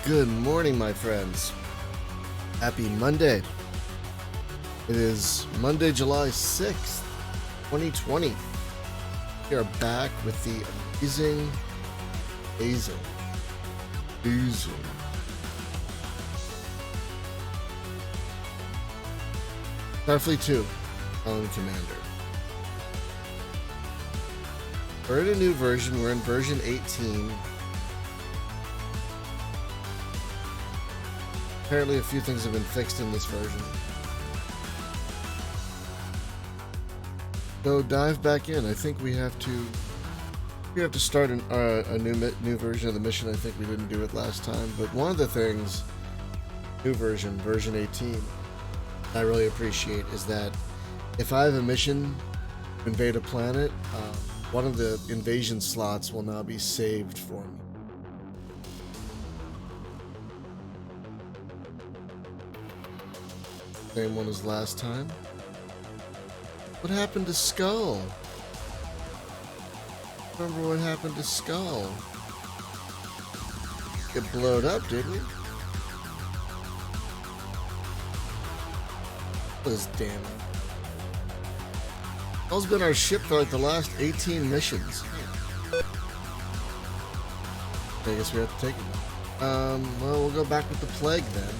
Good morning, my friends. Happy Monday. It is Monday, July 6th, 2020. We are back with the amazing Starfleet 2, Krellan Commander. We're in a new version. We're in version 18. Apparently a few things have been fixed in this version. So dive back in. I think we have to start a new version of the mission. I think we didn't do it last time, but one of the things, new version 18, I really appreciate is that if I have a mission to invade a planet, one of the invasion slots will now be saved for me. Same one as last time. What happened to Skull? Remember what happened to Skull? Get blowed up, didn't he? This damn it. Skull's been our ship for like the last 18 missions. I guess we have to take it. Well, we'll go back with the plague then.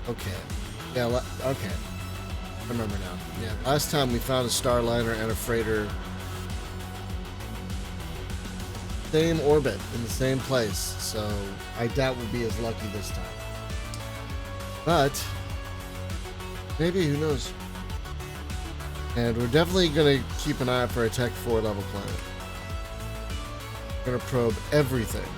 Okay. Yeah, okay. I remember now. Yeah, last time we found a starliner and a freighter. Same orbit in the same place, so I doubt we'll be as lucky this time. But maybe, who knows? And we're definitely going to keep an eye out for a Tech 4 level planet. We're going to probe everything.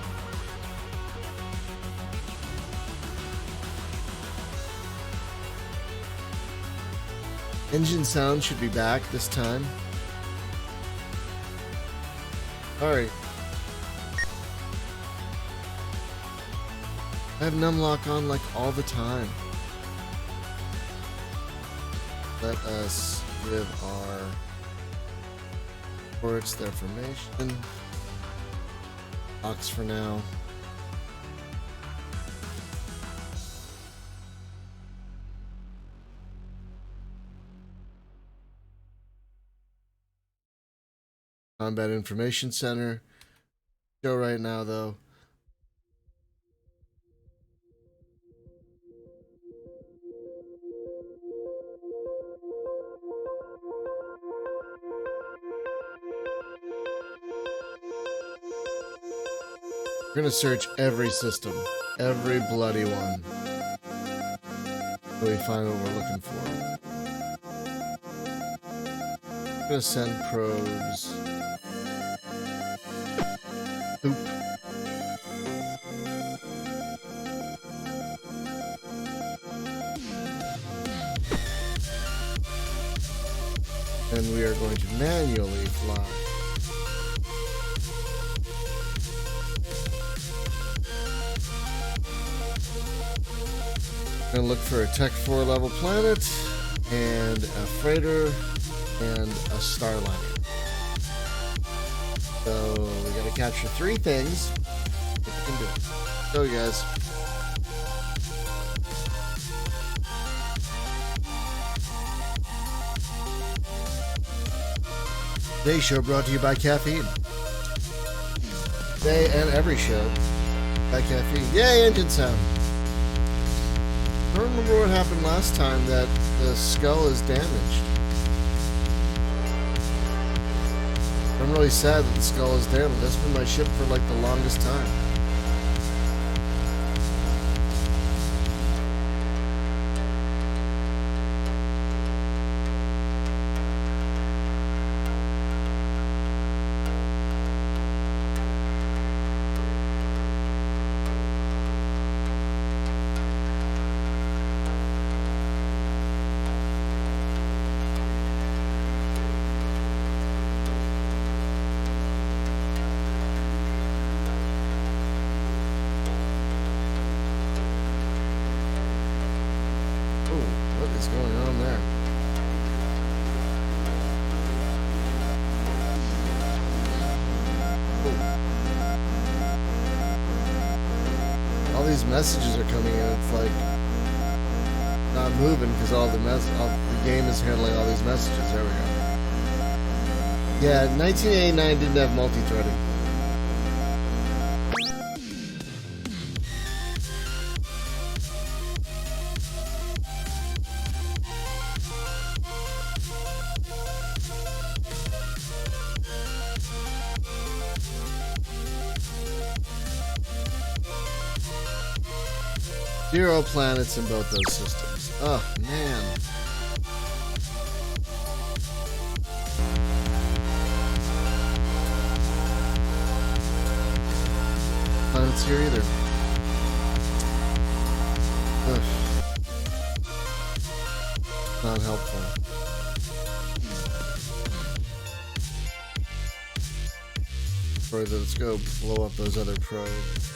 Engine sound should be back this time. Alright. I have numlock on like all the time. Let us give our ports their formation. Box for now. Combat Information Center. Show right now, though. We're gonna search every system, every bloody one, till we find what we're looking for. I'm gonna send probes. Oop. And we are going to manually fly. Gonna look for a Tech 4 level planet and a freighter and a starliner. So we gotta capture 3 things. If we can do it. Go, guys. Today's show brought to you by caffeine. Today and every show by caffeine. Yay, engine sound. I don't remember what happened last time that the Skull is damaged. I'm really sad that the Skull is damaged. That's been my ship for like the longest time. What's going on there? All these messages are coming in. It's like not moving because all the game is handling all these messages. There we go. Yeah, 1989 didn't have multi-threading. Zero planets in both those systems. Oh, man. Planets here either. Ugh. Not helpful. Further, let's go blow up those other probes.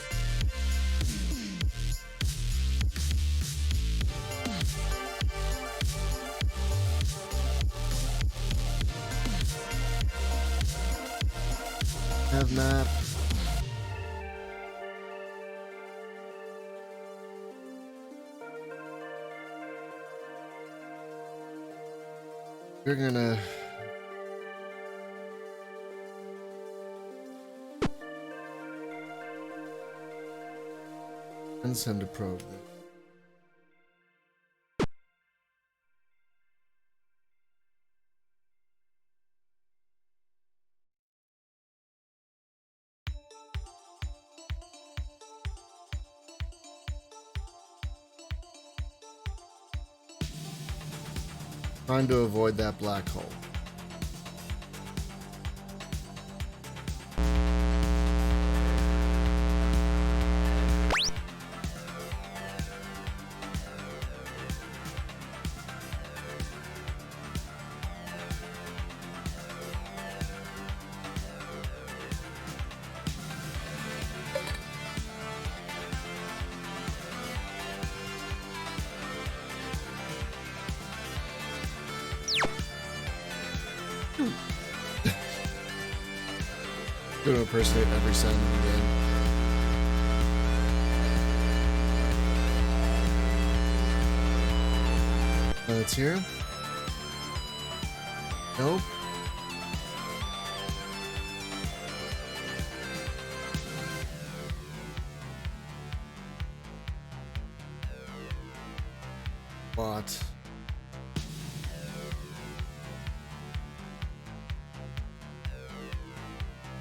Have map. We're gonna and send a probe then. Trying to avoid that black hole. Going to impersonate every sound in the game. It's here. Nope. What?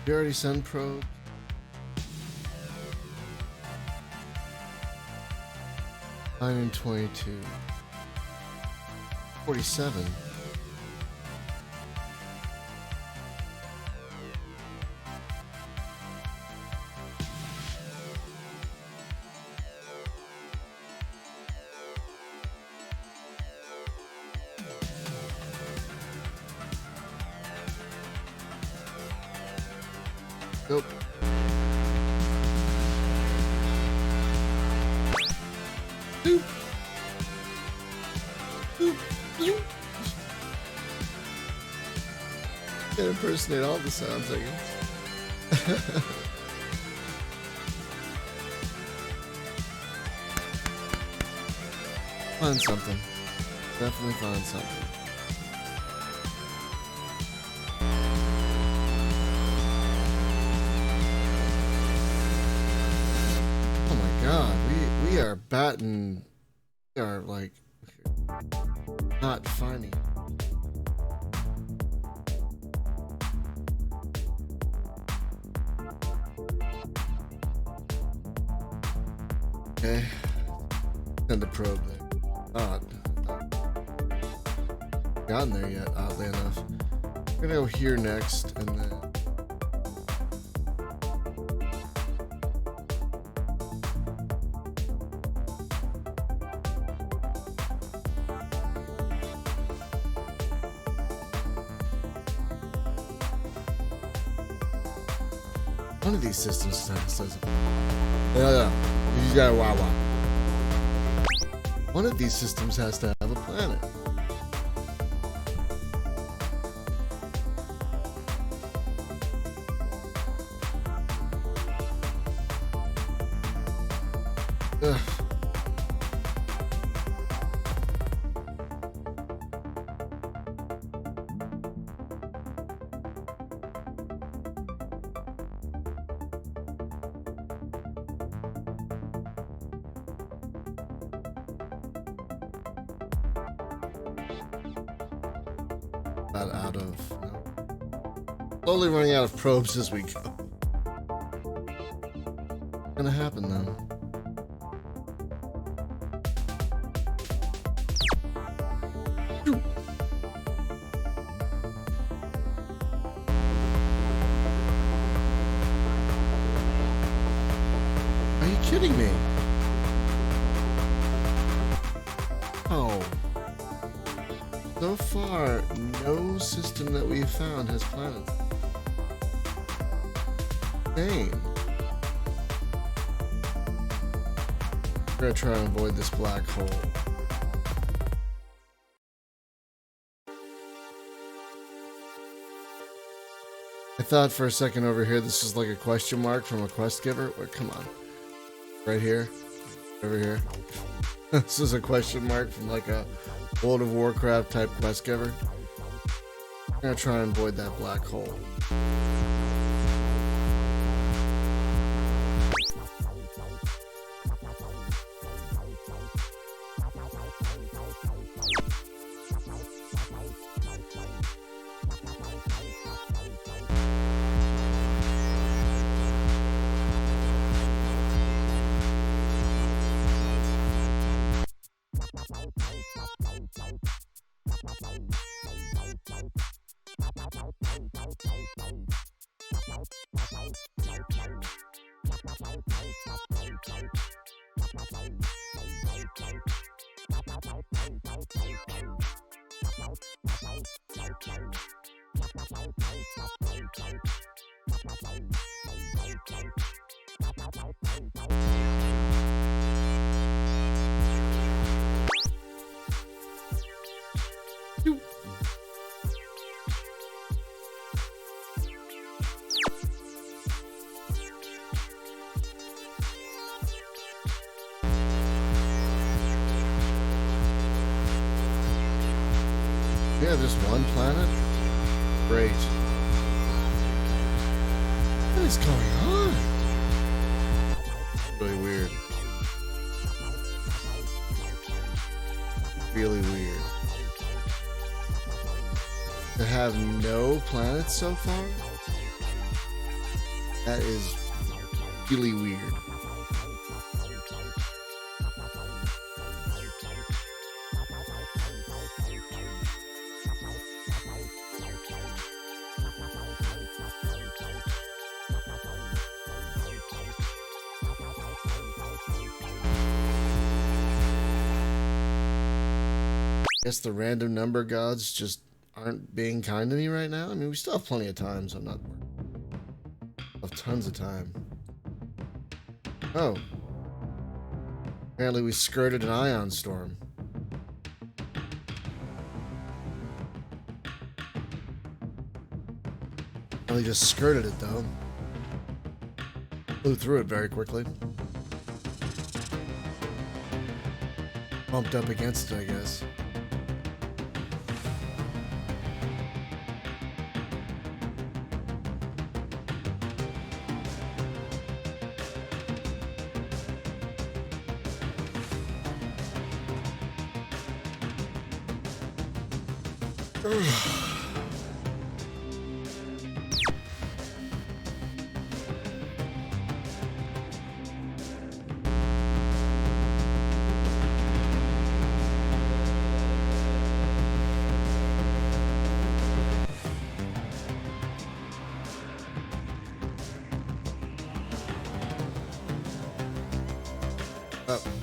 You already sent probe? 9 and 22. 47. Nope. Boop. Boop. Boop. Can impersonate all the sounds, I guess. Find something. Definitely find something. God, we are batting. We are like not funny. Okay, send the probe there. Not gotten there yet, oddly enough. We're gonna go here next, and then. One of these systems says no, you got a wah-wah. One of these systems has to have a planet. planet. Ugh. Not out of. No. Slowly running out of probes as we go. What's gonna happen though? Are you kidding me? Oh. So far, no system that we've found has planets. Dang. We're gonna try and avoid this black hole. I thought for a second over here this is like a question mark from a quest giver. Wait, come on. Right here. Over here. This is a question mark from like a World of Warcraft type quest giver. I'm gonna try and avoid that black hole. Yeah, just one planet? Great. What is going on? Really weird. Really weird. To have no planets so far? That is really weird. Guess the random number gods just aren't being kind to me right now. I mean, we still have plenty of time, so I'm not worried. We have tons of time. Oh. Apparently we skirted an ion storm. Only just skirted it though. Flew through it very quickly. Bumped up against it, I guess.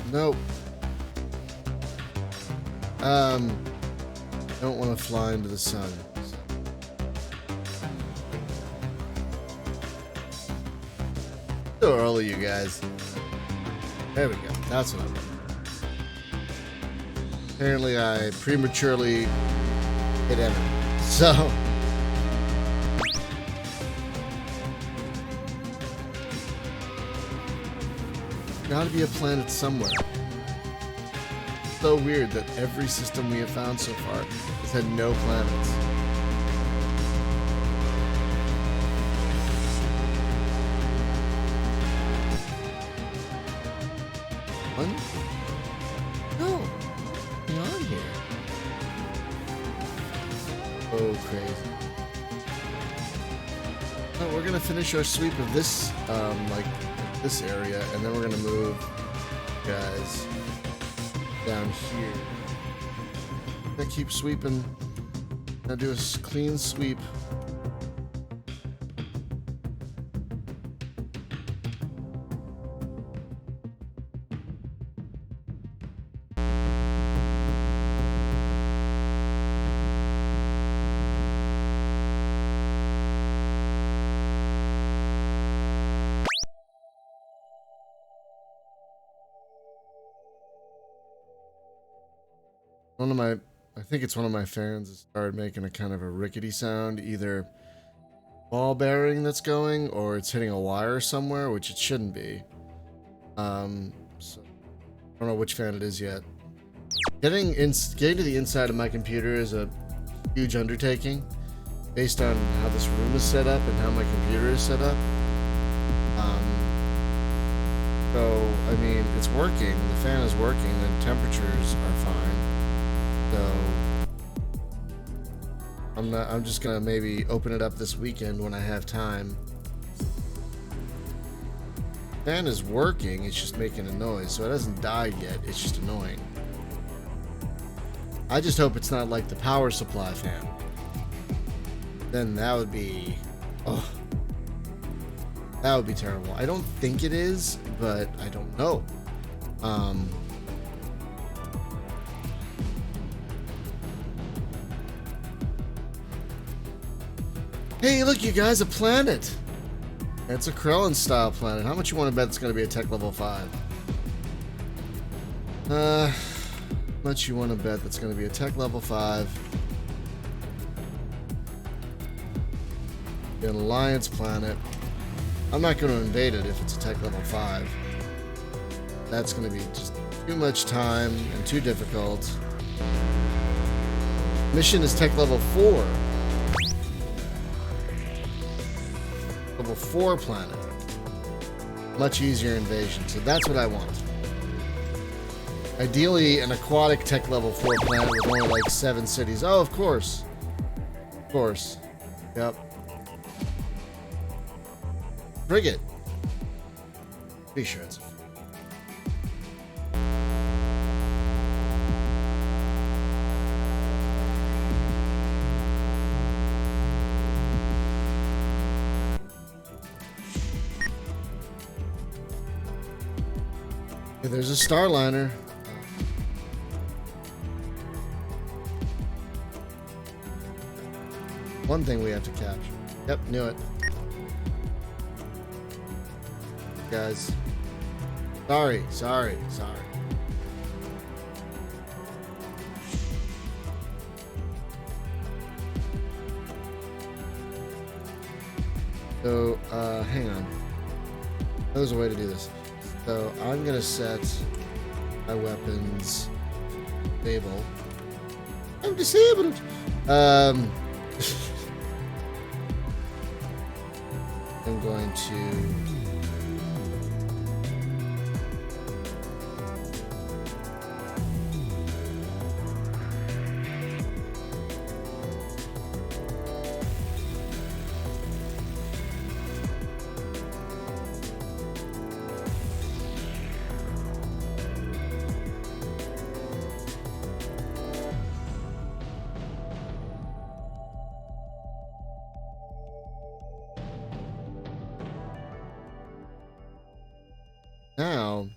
Nope. Don't want to fly into the sun. So early, you guys. There we go. That's what I want. Apparently I prematurely hit enter. So gotta be a planet somewhere. So weird that every system we have found so far has had no planets. One? No. What's on here? Oh, crazy. No, we're gonna finish our sweep of this, like, this area, and then we're gonna move guys down here. I keep sweeping. I do a clean sweep. One of my, I think it's one of my fans has started making a kind of a rickety sound, either ball bearing that's going or it's hitting a wire somewhere, which it shouldn't be. So I don't know which fan it is yet. Getting to the inside of my computer is a huge undertaking based on how this room is set up and how my computer is set up. So I mean, it's working. The fan is working. The temperatures are fine. So I'm just gonna maybe open it up this weekend when I have time. Fan is working, it's just making a noise, so it hasn't died yet, it's just annoying. I just hope it's not like the power supply fan. Then that would be, oh, that would be terrible. I don't think it is, but I don't know. Hey, look, you guys, a planet. It's a Krellan style planet. How much you want to bet it's going to be a tech level 5? How much you want to bet that's going to be a tech level 5? An alliance planet. I'm not going to invade it if it's a tech level 5. That's going to be just too much time and too difficult. Mission is tech level 4. Level 4 planet. Much easier invasion, so that's what I want. Ideally, an aquatic tech level 4 planet with only like 7 cities. Oh, of course. Of course. Yep. Frigate. Pretty sure it's a frigate. Okay, there's a Starliner. One thing we have to capture. Yep, knew it. Guys. Sorry. So, hang on. There's a way to do this. So, I'm gonna set my weapons disable. I'm disabled! I'm going to... Now,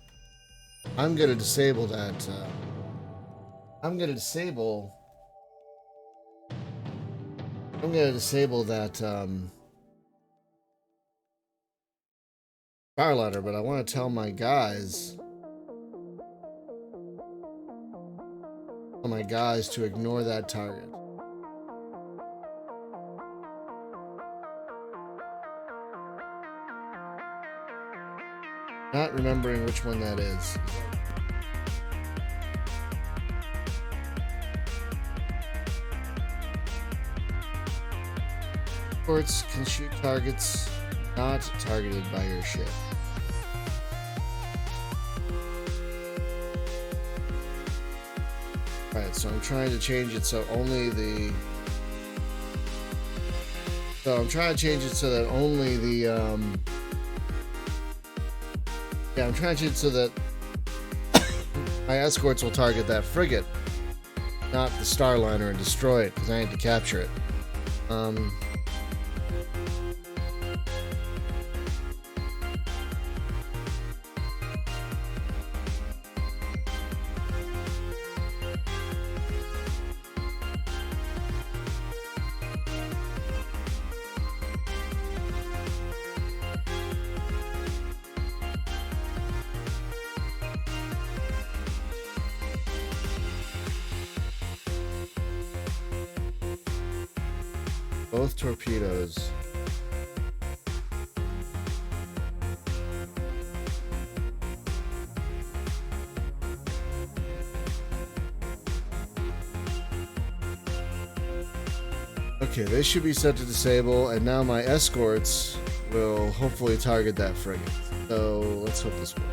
I'm going to disable that, I'm going to disable that, Firelighter, but I want to tell my guys on my guys to ignore that target. Not remembering which one that is. Escorts can shoot targets not targeted by your ship. Alright, so I'm trying to change it so only the... So I'm trying to change it so that only the, yeah, I'm trying to change it so that my escorts will target that frigate, not the Starliner, and destroy it, because I need to capture it. Both torpedoes. Okay, they should be set to disable, and now my escorts will hopefully target that frigate. So let's hope this works.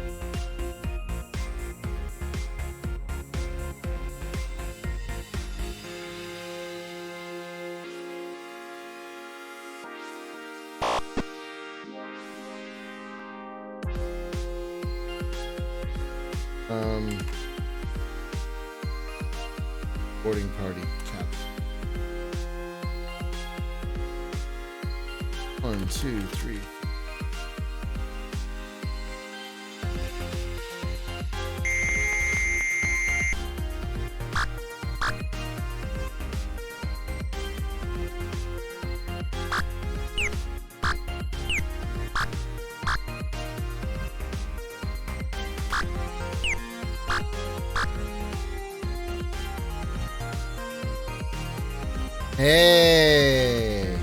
Boarding party captain. 1, 2, 3. Hey!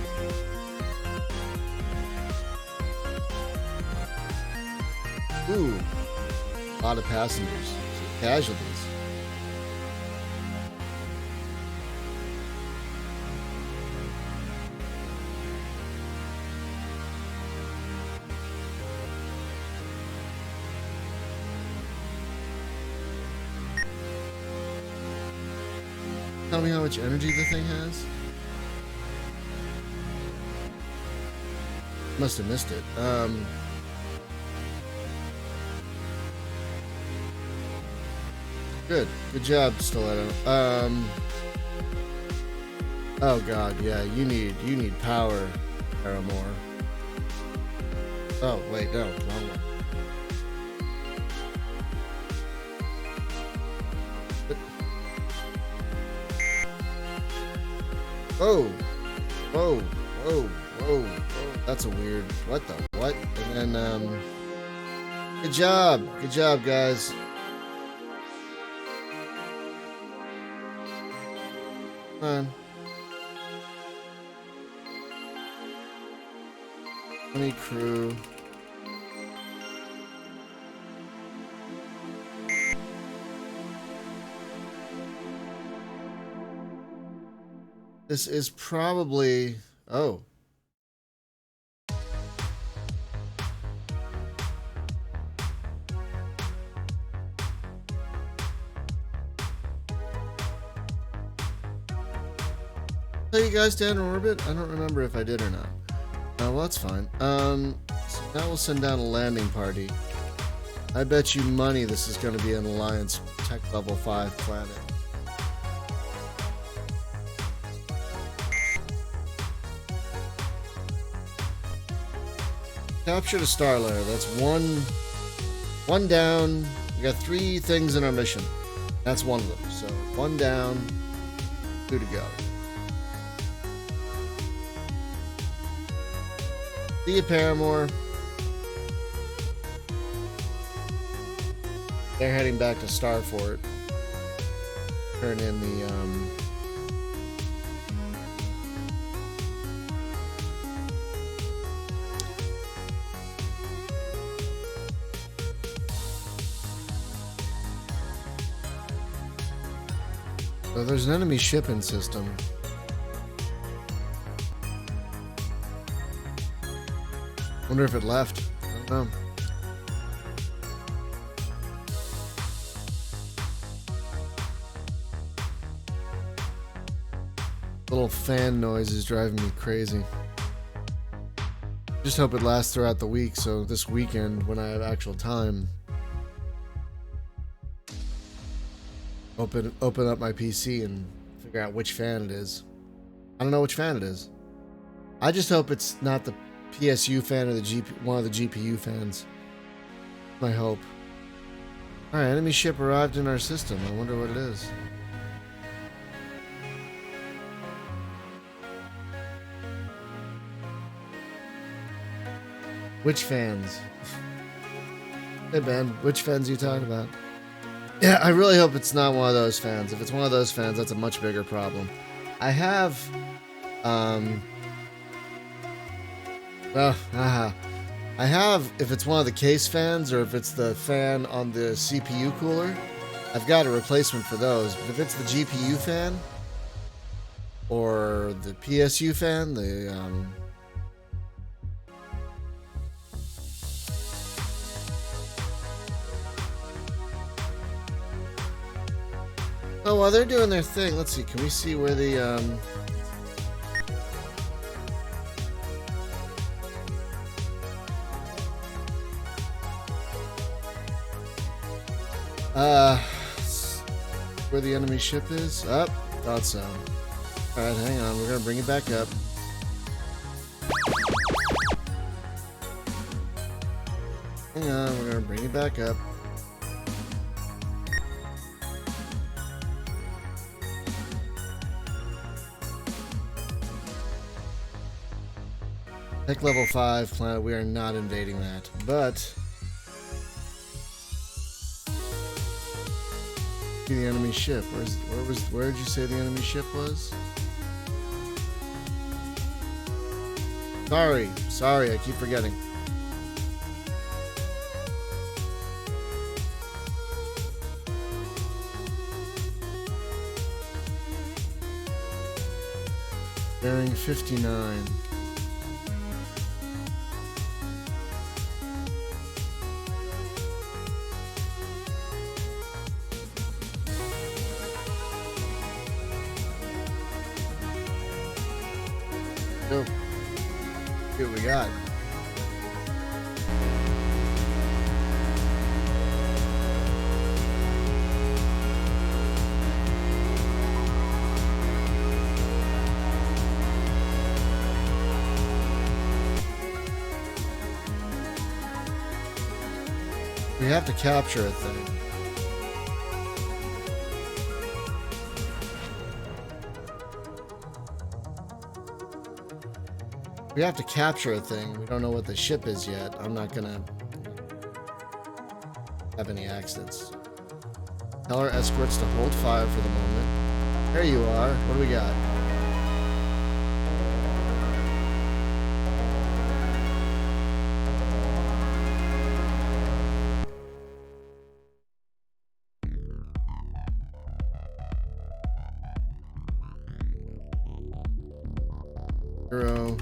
Ooh, a lot of passengers, casualties. Tell me how much energy the thing has? Must have missed it. Good job, Stiletto. Oh god, yeah, you need power, Paramore. Oh wait, no, wrong one. Whoa, whoa, whoa, whoa, whoa. That's a weird, what the, what? And then, good job, guys. Come on. 20 crew. This is probably, oh. Tell you guys down in orbit? I don't remember if I did or not. Well, that's fine. So now we'll send down a landing party. I bet you money this is going to be an Alliance Tech Level 5 planet. Capture the Starliner. That's one down. We got 3 things in our mission. That's one of them. So 1 down, 2 to go. See you, Paramore. They're heading back to Starfort. turn in the so there's an enemy shipping system. Wonder if it left. I don't know. Little fan noise is driving me crazy. Just hope it lasts throughout the week, so this weekend, when I have actual time, open up my PC and figure out which fan it is. I don't know which fan it is. I just hope it's not the PSU fan or the one of the GPU fans. My hope. Alright, enemy ship arrived in our system. I wonder what it is. Which fans? Hey Ben, which fans are you talking about? Yeah, I really hope it's not one of those fans. If it's one of those fans, that's a much bigger problem. I have, I have, if it's one of the case fans or if it's the fan on the CPU cooler, I've got a replacement for those. But if it's the GPU fan or the PSU fan, oh, while they're doing their thing, let's see. Can we see where the where the enemy ship is? Oh, thought so. All right, hang on. We're gonna bring it back up. Hang on. We're gonna bring it back up. Tech level 5 planet, we are not invading that, but see the enemy ship. Where did you say the enemy ship was? Sorry, I keep forgetting. Bearing 59. So, see what we got. We have to capture a thing. We have to capture a thing. We don't know what the ship is yet. I'm not gonna have any accidents. Tell our escorts to hold fire for the moment. There you are. What do we got? Zero.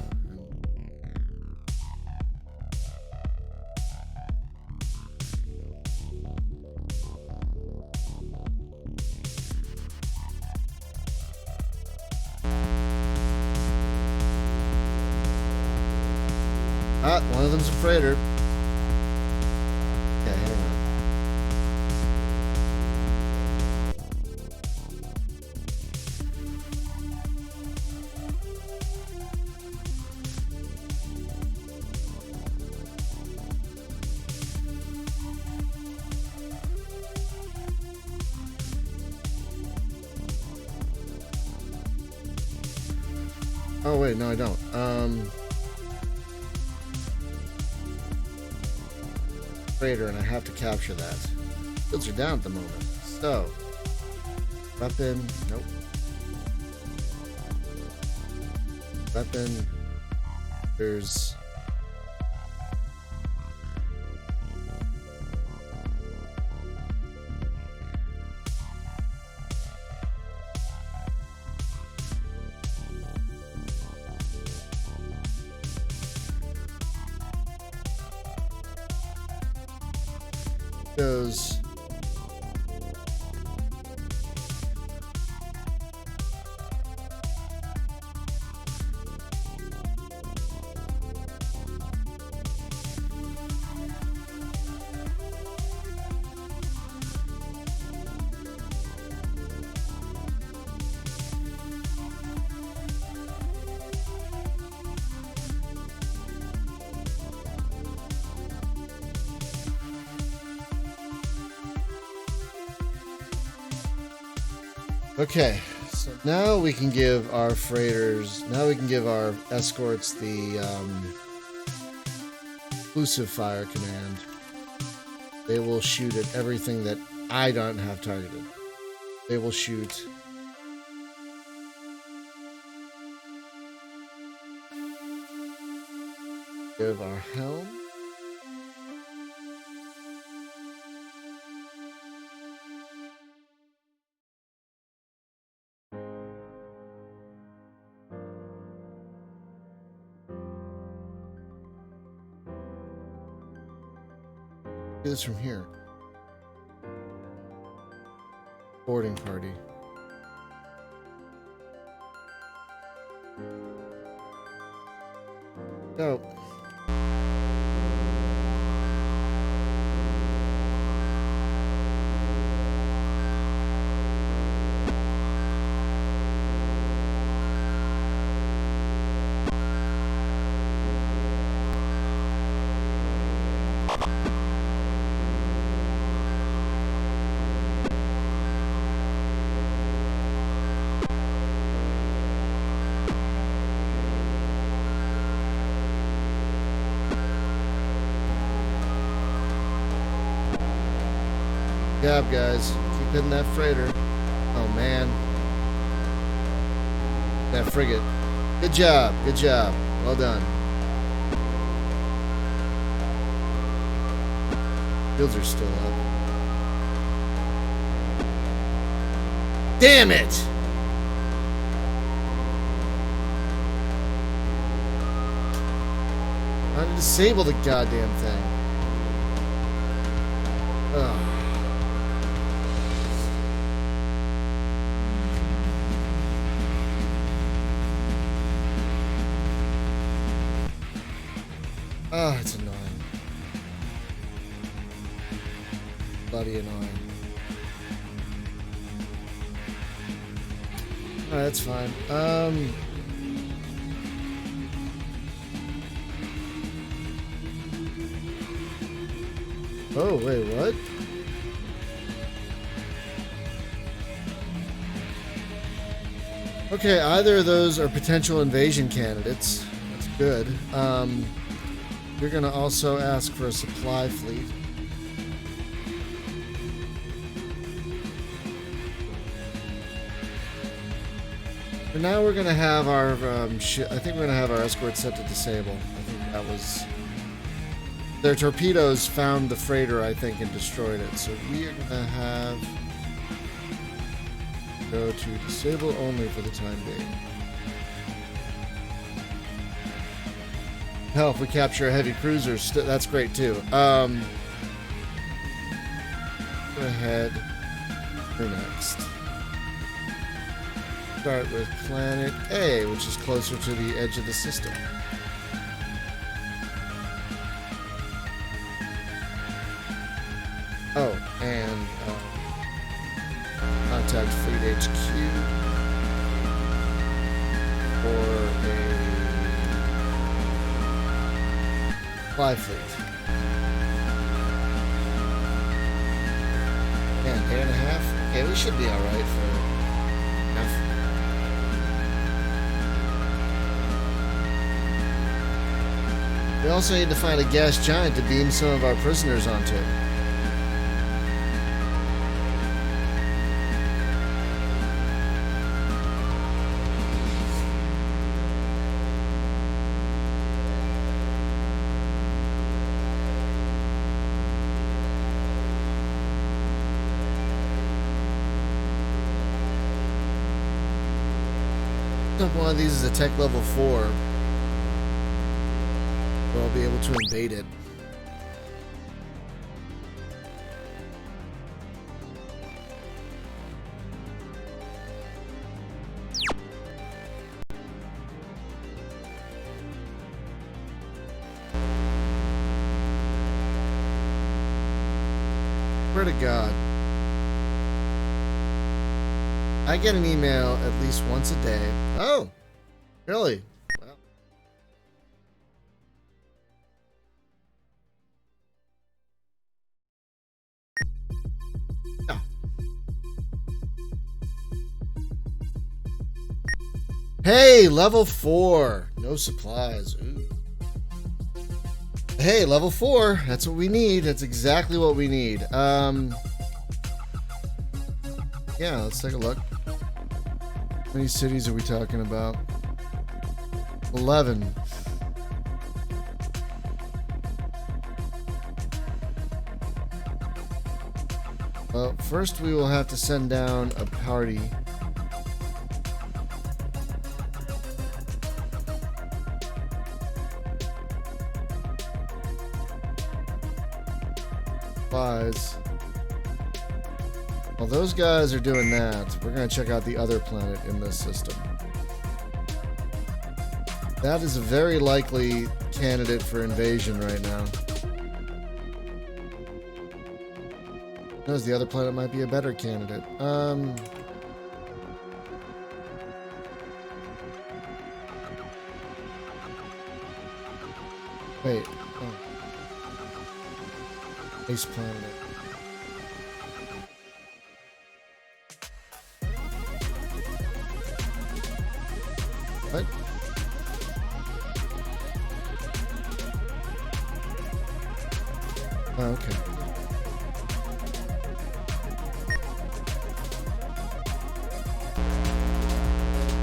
Ah, one of them's a freighter. Okay, hang on. Oh wait, no I don't. Freighter, and I have to capture that. Fields are down at the moment. So, if Weapon. Nope. Weapon. There's... goes... Okay, so now we can give our freighters, now we can give our escorts the exclusive fire command. They will shoot at everything that I don't have targeted. They will shoot. Give our helm. Do this from here. Boarding party. Go. Good job, guys. Keep hitting that freighter. Oh, man. That frigate. Good job. Good job. Well done. Shields are still up. Damn it! Trying to disable the goddamn thing. Ugh. Oh, it's annoying. Bloody annoying. Alright, that's fine. Oh, wait, what? Okay, either of those are potential invasion candidates. That's good. You're going to also ask for a supply fleet. For now, we're going to have our I think we're going to have our escort set to disable. I think that was... Their torpedoes found the freighter, I think, and destroyed it. So we are going to have... go to disable only for the time being. Hell, if we capture a heavy cruiser, that's great too. Go ahead. Who next? Start with planet A, which is closer to the edge of the system. Oh, and contact Fleet HQ for a supply fleet. Man, day and a half? Okay, we should be alright for enough. We also need to find a gas giant to beam some of our prisoners onto. took one of these as a tech level 4, I'll be able to invade it. Swear to God. I get an email at least once a day. Oh, really? Wow. Yeah. Hey, level 4. No supplies. Ooh. Hey, level 4. That's what we need. That's exactly what we need. Yeah, let's take a look. How many cities are we talking about? 11. Well, first we will have to send down a party. Supplies. While those guys are doing that, we're going to check out the other planet in this system. That is a very likely candidate for invasion right now. Knows the other planet might be a better candidate. Wait. Oh. Base planet. What? Oh, okay.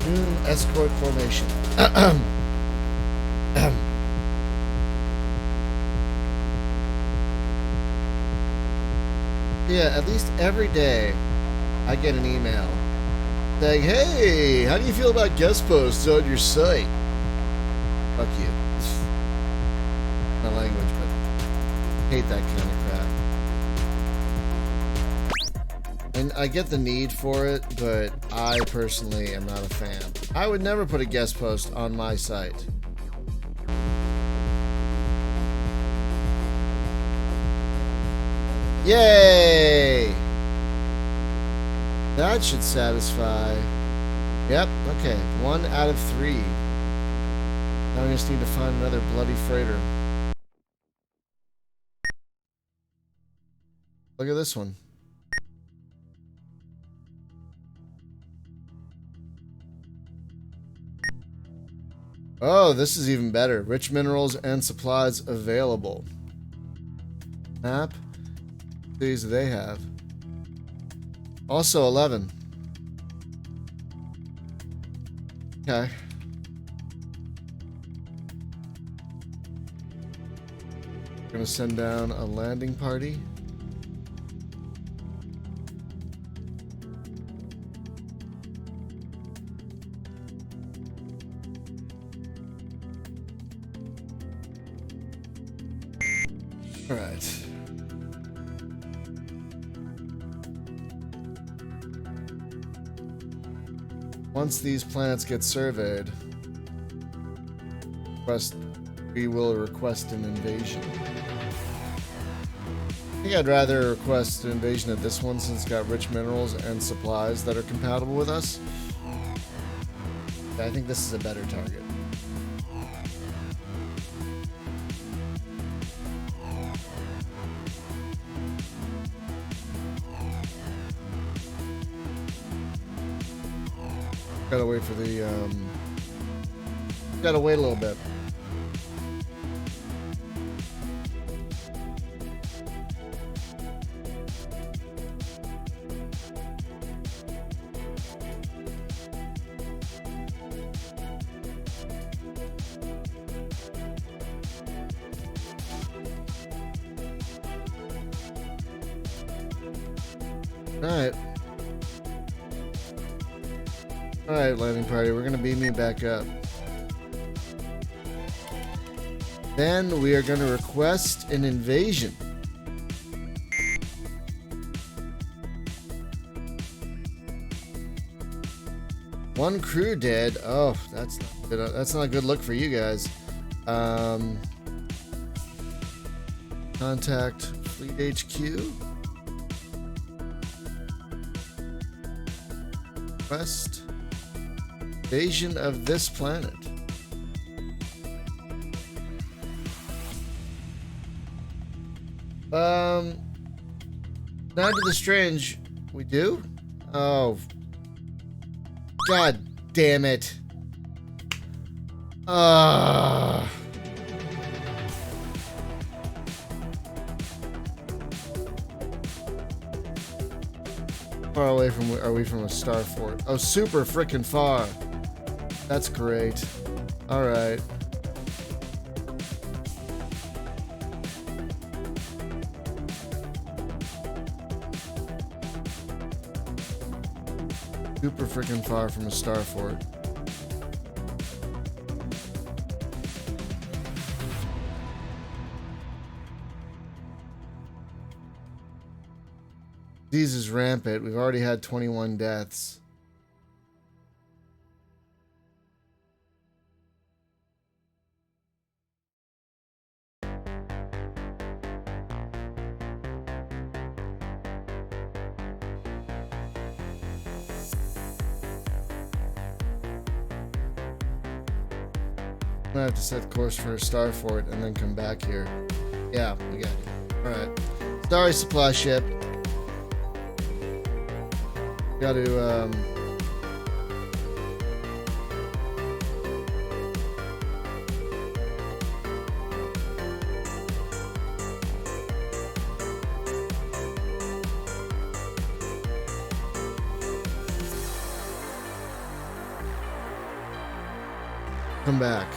Noon escort formation. Yeah, at least every day I get an email saying, hey, how do you feel about guest posts on your site? Fuck you. My language, but I hate that kind of crap. And I get the need for it, but I personally am not a fan. I would never put a guest post on my site. Yay! That should satisfy. Yep, okay. 1 out of 3. Now we just need to find another bloody freighter. Look at this one. Oh, this is even better. Rich minerals and supplies available. Map. These they have. Also 11. Okay. We're gonna send down a landing party. All right. Once these planets get surveyed, we will request an invasion. I think I'd rather request an invasion at this one since it's got rich minerals and supplies that are compatible with us. I think this is a better target. Gotta wait for the, gotta wait a little bit. All right. Alright, landing party, we're gonna beam you back up. Then we are gonna request an invasion. One crew dead. Oh, that's not good. That's not a good look for you guys. Contact Fleet HQ. Quest. Invasion of this planet. Now to the strange. We do? Oh. God damn it. Far away from, are we from a star fort? Oh, super freaking far. That's great. Alright. Super freaking far from a star fort. Disease is rampant. We've already had 21 deaths. I'm gonna have to set course for a star fort and then come back here. Yeah, we got it. Alright. Starry supply ship. Got to, come back.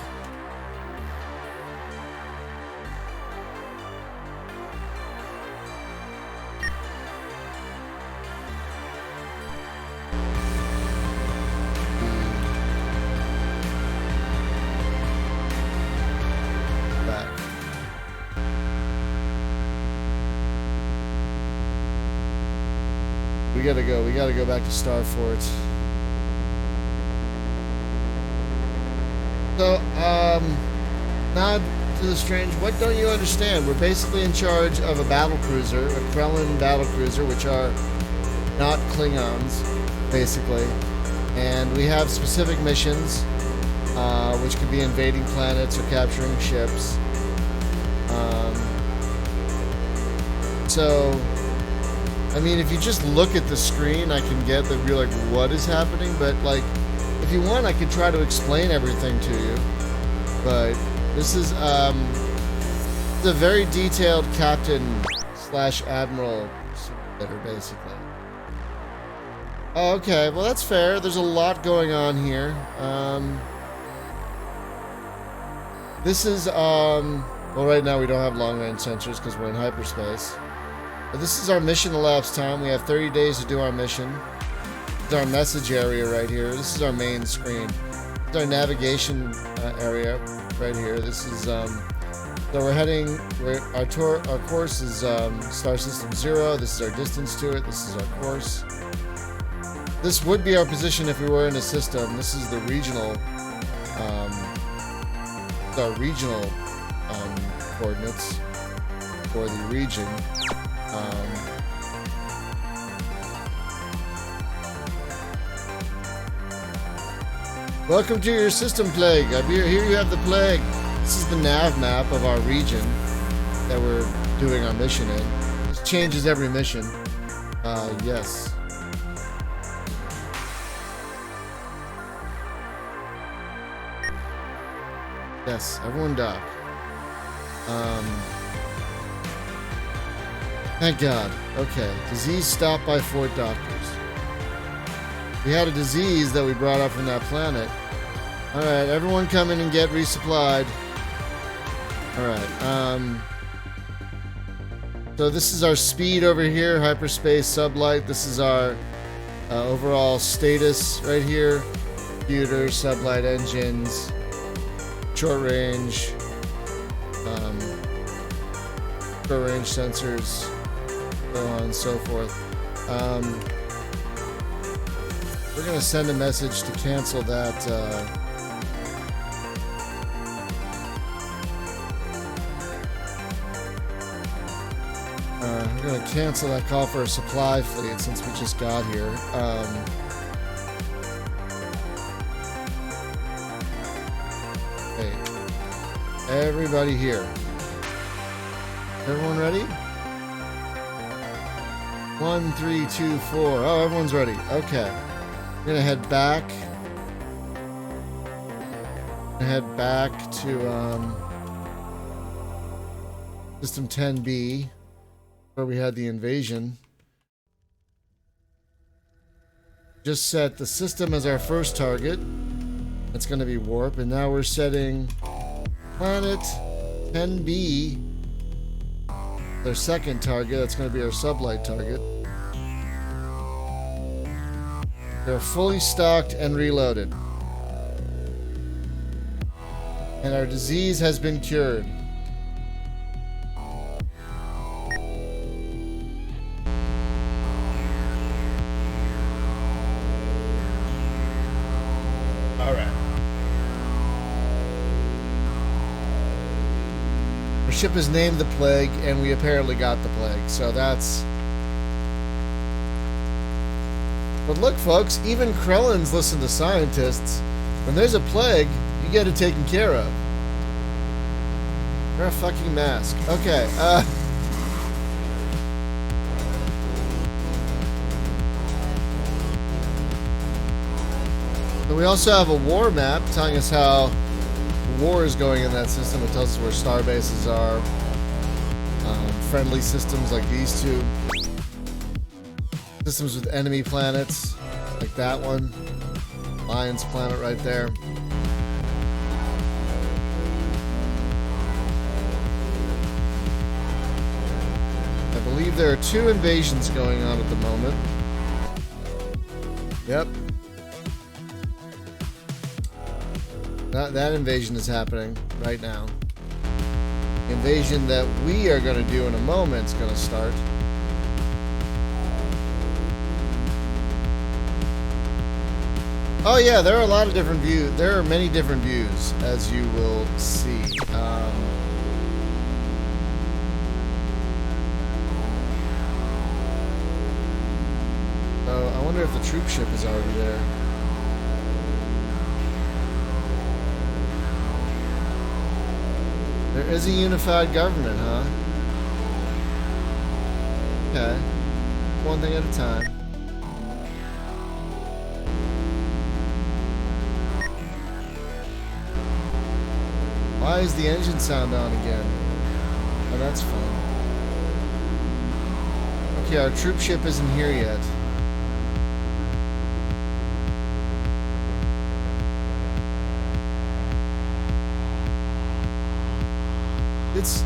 We gotta go back to Starfort. So, now to the strange, what don't you understand? We're basically in charge of a battle cruiser, a Krellan battle cruiser, which are not Klingons, basically. And we have specific missions, which could be invading planets or capturing ships. So, I mean, if you just look at the screen, I can get that you're like, what is happening? But, like, if you want, I could try to explain everything to you. But this is a very detailed captain/admiral simulator, basically. Oh, okay, well, that's fair. There's a lot going on here. This is, well, right now we don't have long-range sensors because we're in hyperspace. But this is our mission elapsed time. We have 30 days to do our mission. This is our message area right here. This is our main screen. This is our navigation area right here. This is, so we're heading, our course is Star System 0. This is our distance to it. This is our course. This would be our position if we were in a system. This is the regional, coordinates for the region. Welcome to your system, Plague. Here you have the Plague. This is the nav map of our region that we're doing our mission in. This changes every mission. Yes. Yes, everyone dock. Thank God. Okay. Disease stopped by Fort Doctors. We had a disease that we brought up from that planet. Alright, everyone come in and get resupplied. Alright, so this is our speed over here, hyperspace sublight. This is our overall status right here. computers, sublight engines, short range sensors, so on and so forth. We're going to send a message to cancel that. We're going to cancel that call for a supply fleet since we just got here. Hey, everybody here. Everyone ready? 1, 3, 2, 4. Oh, everyone's ready. Okay. We're gonna head back. To System 10B, where we had the invasion. Just set the system as our first target. That's gonna be warp, and now we're setting planet 10B. Their second target, that's going to be our sublight target. They're fully stocked and reloaded. And our disease has been cured. Ship is named the plague, and we apparently got the plague, so that's... But look, folks, even Krellans listen to scientists. When there's a plague, you get it taken care of. Wear a fucking mask. Okay, So we also have a war map telling us how war is going in that system. It tells us where star bases are, friendly systems like these two, systems with enemy planets like that one, Lion's planet right there. I believe there are 2 invasions going on at the moment. Yep. That invasion is happening right now. The invasion that we are going to do in a moment is going to start. Oh yeah, there are a lot of different views. There are many different views, as you will see. So I wonder if the troop ship is already there. There is a unified government, huh? Okay. One thing at a time. Why is the engine sound on again? Oh, that's fun. Okay, our troop ship isn't here yet.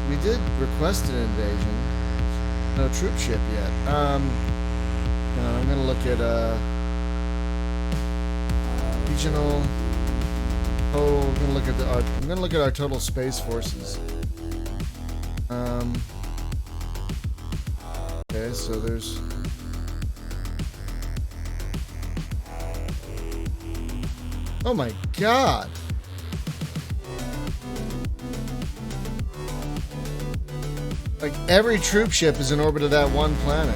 We did request an invasion. No troop ship yet. I'm gonna look at regional. Oh, I'm gonna look at I'm gonna look at our total space forces. Okay, so there's. Oh my God. Like, every troop ship is in orbit of that one planet.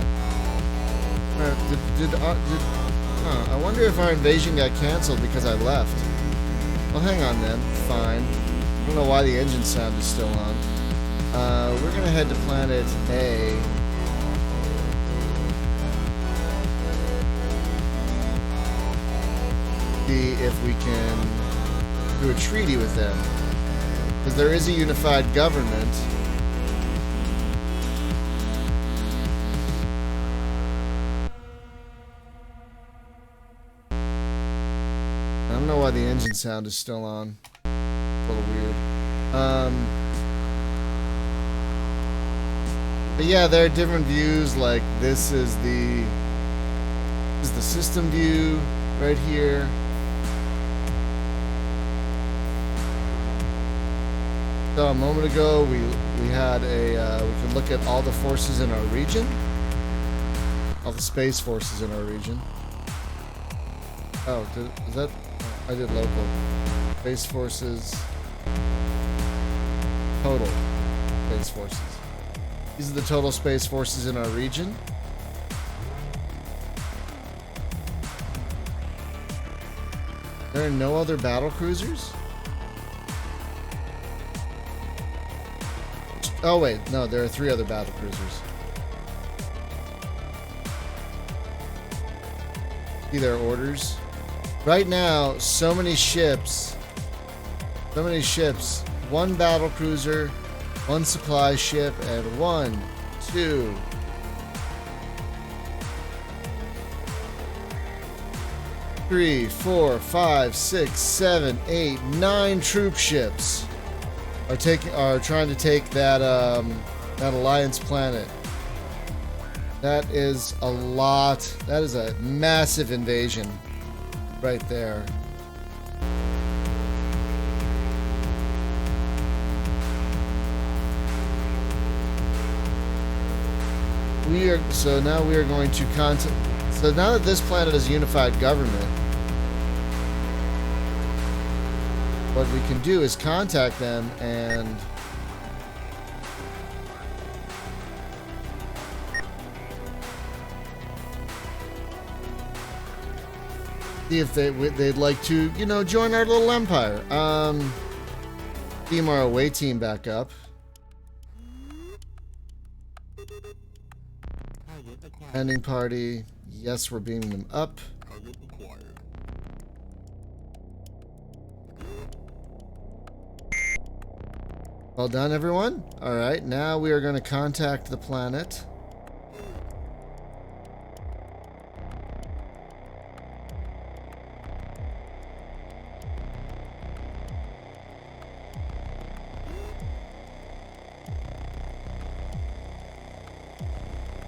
I wonder if our invasion got canceled because I left. Well, hang on then. Fine. I don't know why the engine sound is still on. We're gonna head to planet A. See if we can do a treaty with them. Because there is a unified government. I don't know why the engine sound is still on. A little weird. But yeah, there are different views. Like, this is the system view right here. So a moment ago, we had a we could look at all the forces in our region, all the space forces in our region. Oh, is that? I did local. Space forces. Total space forces. These are the total space forces in our region. There are no other battle cruisers? Oh wait, no, there are 3 other battle cruisers. See their orders. Right now, so many ships. 1 battle cruiser, 1 supply ship, and 1, 2, 3, 4, 5, 6, 7, 8, 9 troop ships are trying to take that that Alliance planet. That is a lot. That is a massive invasion right there. So now we are going to contact. So now that this planet is a unified government, what we can do is contact them and see if they'd like to, you know, join our little empire. Beam our away team back up. Ending party. Yes, we're beaming them up. Well done, everyone. All right, now we are going to contact the planet.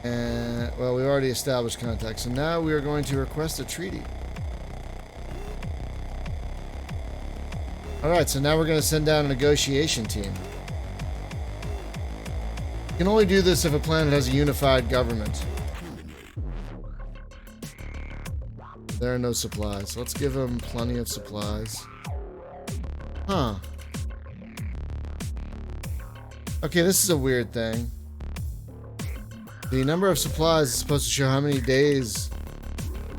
And, well, we already established contact, so now we are going to request a treaty. Alright, so now we're going to send down a negotiation team. You can only do this if a planet has a unified government. There are no supplies. Let's give them plenty of supplies. Huh. Okay, this is a weird thing. The number of supplies is supposed to show how many days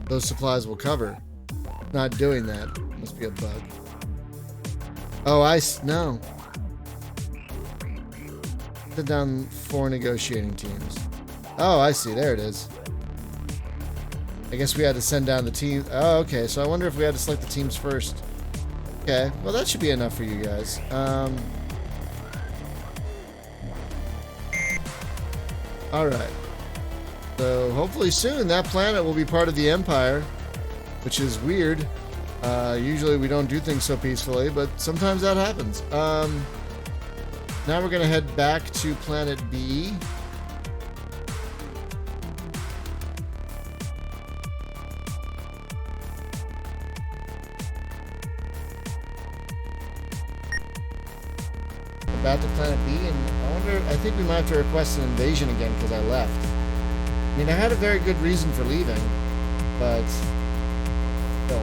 those supplies will cover. Not doing that. Must be a bug. Oh, no. Put down 4 negotiating teams. Oh, I see. There it is. I guess we had to send down the team. Oh, okay. So I wonder if we had to select the teams first. Okay. Well, that should be enough for you guys. All right. So hopefully soon that planet will be part of the Empire, which is weird. Usually we don't do things so peacefully, but sometimes that happens. Now we're going to head back to planet B. Back to planet B, and I think we might have to request an invasion again because I left. I mean, I had a very good reason for leaving, but still.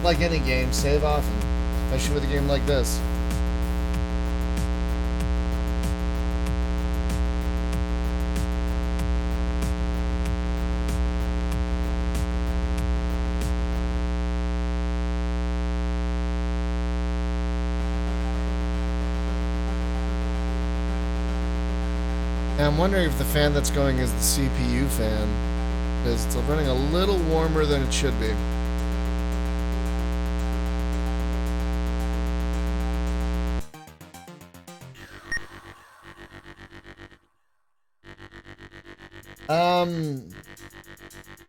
Like any game, save often, especially with a game like this. And I'm wondering if the fan that's going is the CPU fan, because it's running a little warmer than it should be.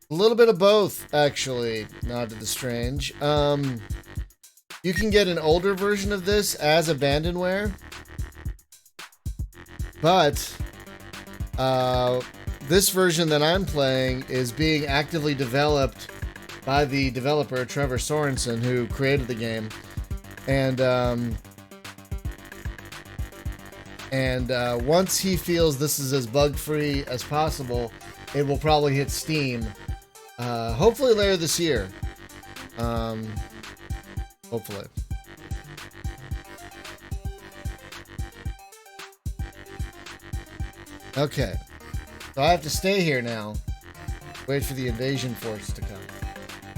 A little bit of both, actually, nodded the Strange. You can get an older version of this as abandonware, but this version that I'm playing is being actively developed by the developer Trevor Sorensen, who created the game, and once he feels this is as bug-free as possible, it will probably hit Steam, hopefully later this year. Hopefully. Okay, so I have to stay here now, wait for the invasion force to come.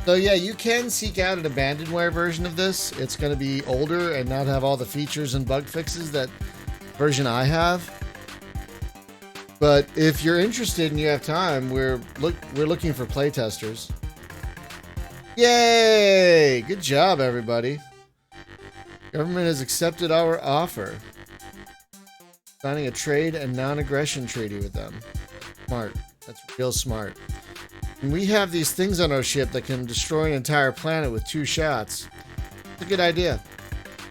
So yeah, you can seek out an abandonware version of this. It's going to be older and not have all the features and bug fixes that version I have. But if you're interested and you have time, we're looking for playtesters. Yay! Good job, everybody. Government has accepted our offer. Signing a trade and non-aggression treaty with them. Smart. That's real smart. And we have these things on our ship that can destroy an entire planet with 2 shots. It's a good idea.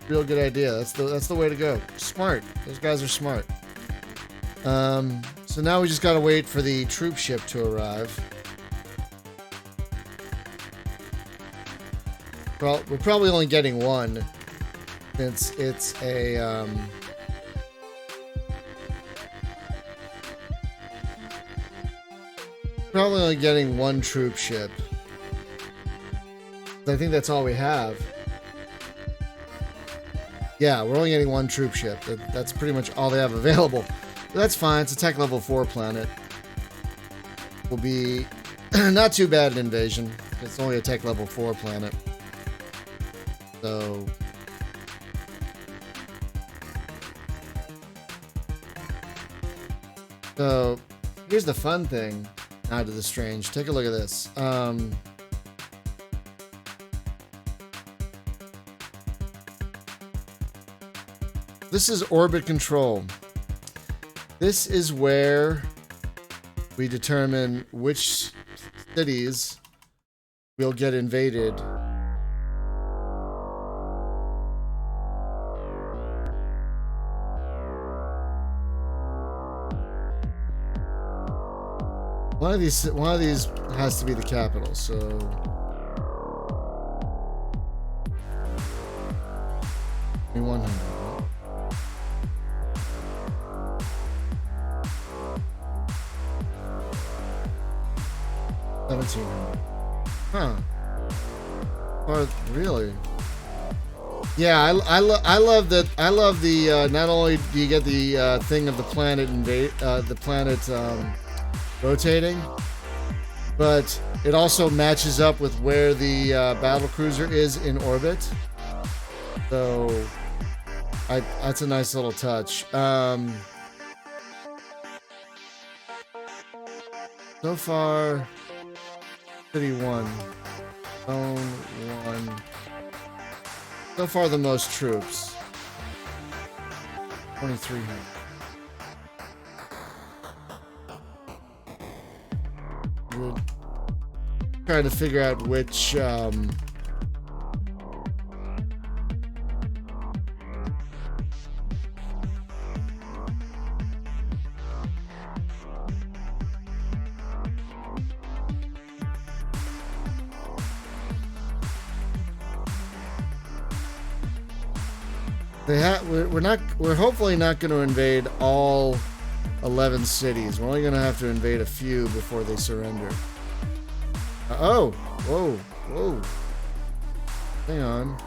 Real good idea. That's the way to go. Smart. Those guys are smart. So now we just gotta wait for the troop ship to arrive. Well, we're probably only getting one, since it's a probably only getting one troop ship. I think that's all we have. Yeah, we're only getting one troop ship. That's pretty much all they have available. But that's fine. It's a tech level 4 planet. Will be not too bad an invasion. It's only a tech level 4 planet. So here's the fun thing out of the strange. Take a look at this. This is orbit control. This is where we determine which cities will get invaded. One of these has to be the capital, so 100. 1700. Huh. Or really? Yeah, I love that. I love the not only do you get the thing of the planet rotating, but it also matches up with where the battle cruiser is in orbit. So that's a nice little touch. So far, City 1, Zone 1. So far, the most troops. 2,300. We're trying to figure out which we're hopefully not going to invade all 11 cities. We're only going to have to invade a few before they surrender. Whoa. Hang on.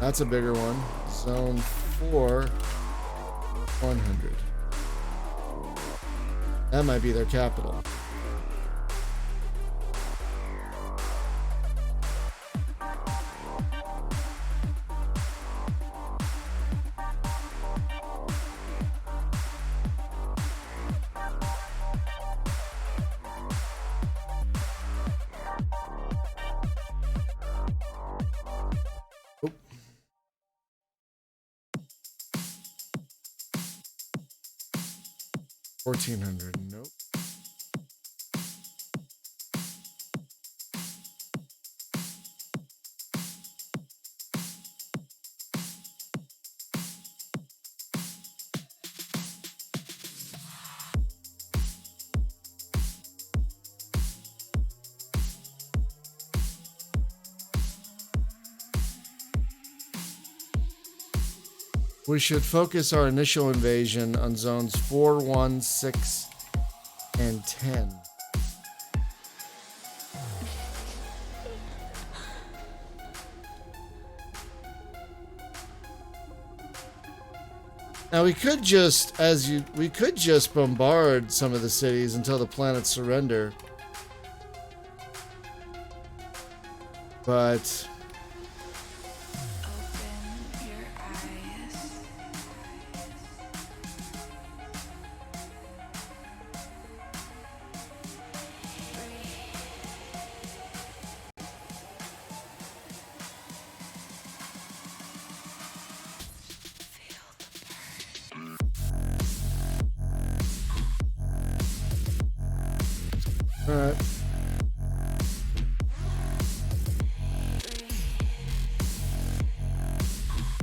That's a bigger one. Zone 4, 100. That might be their capital. Oh. $1,400. Nope. We should focus our initial invasion on zones 4, 1, 6, and 10. Now we could just, we could just bombard some of the cities until the planets surrender. But open your eyes. all right.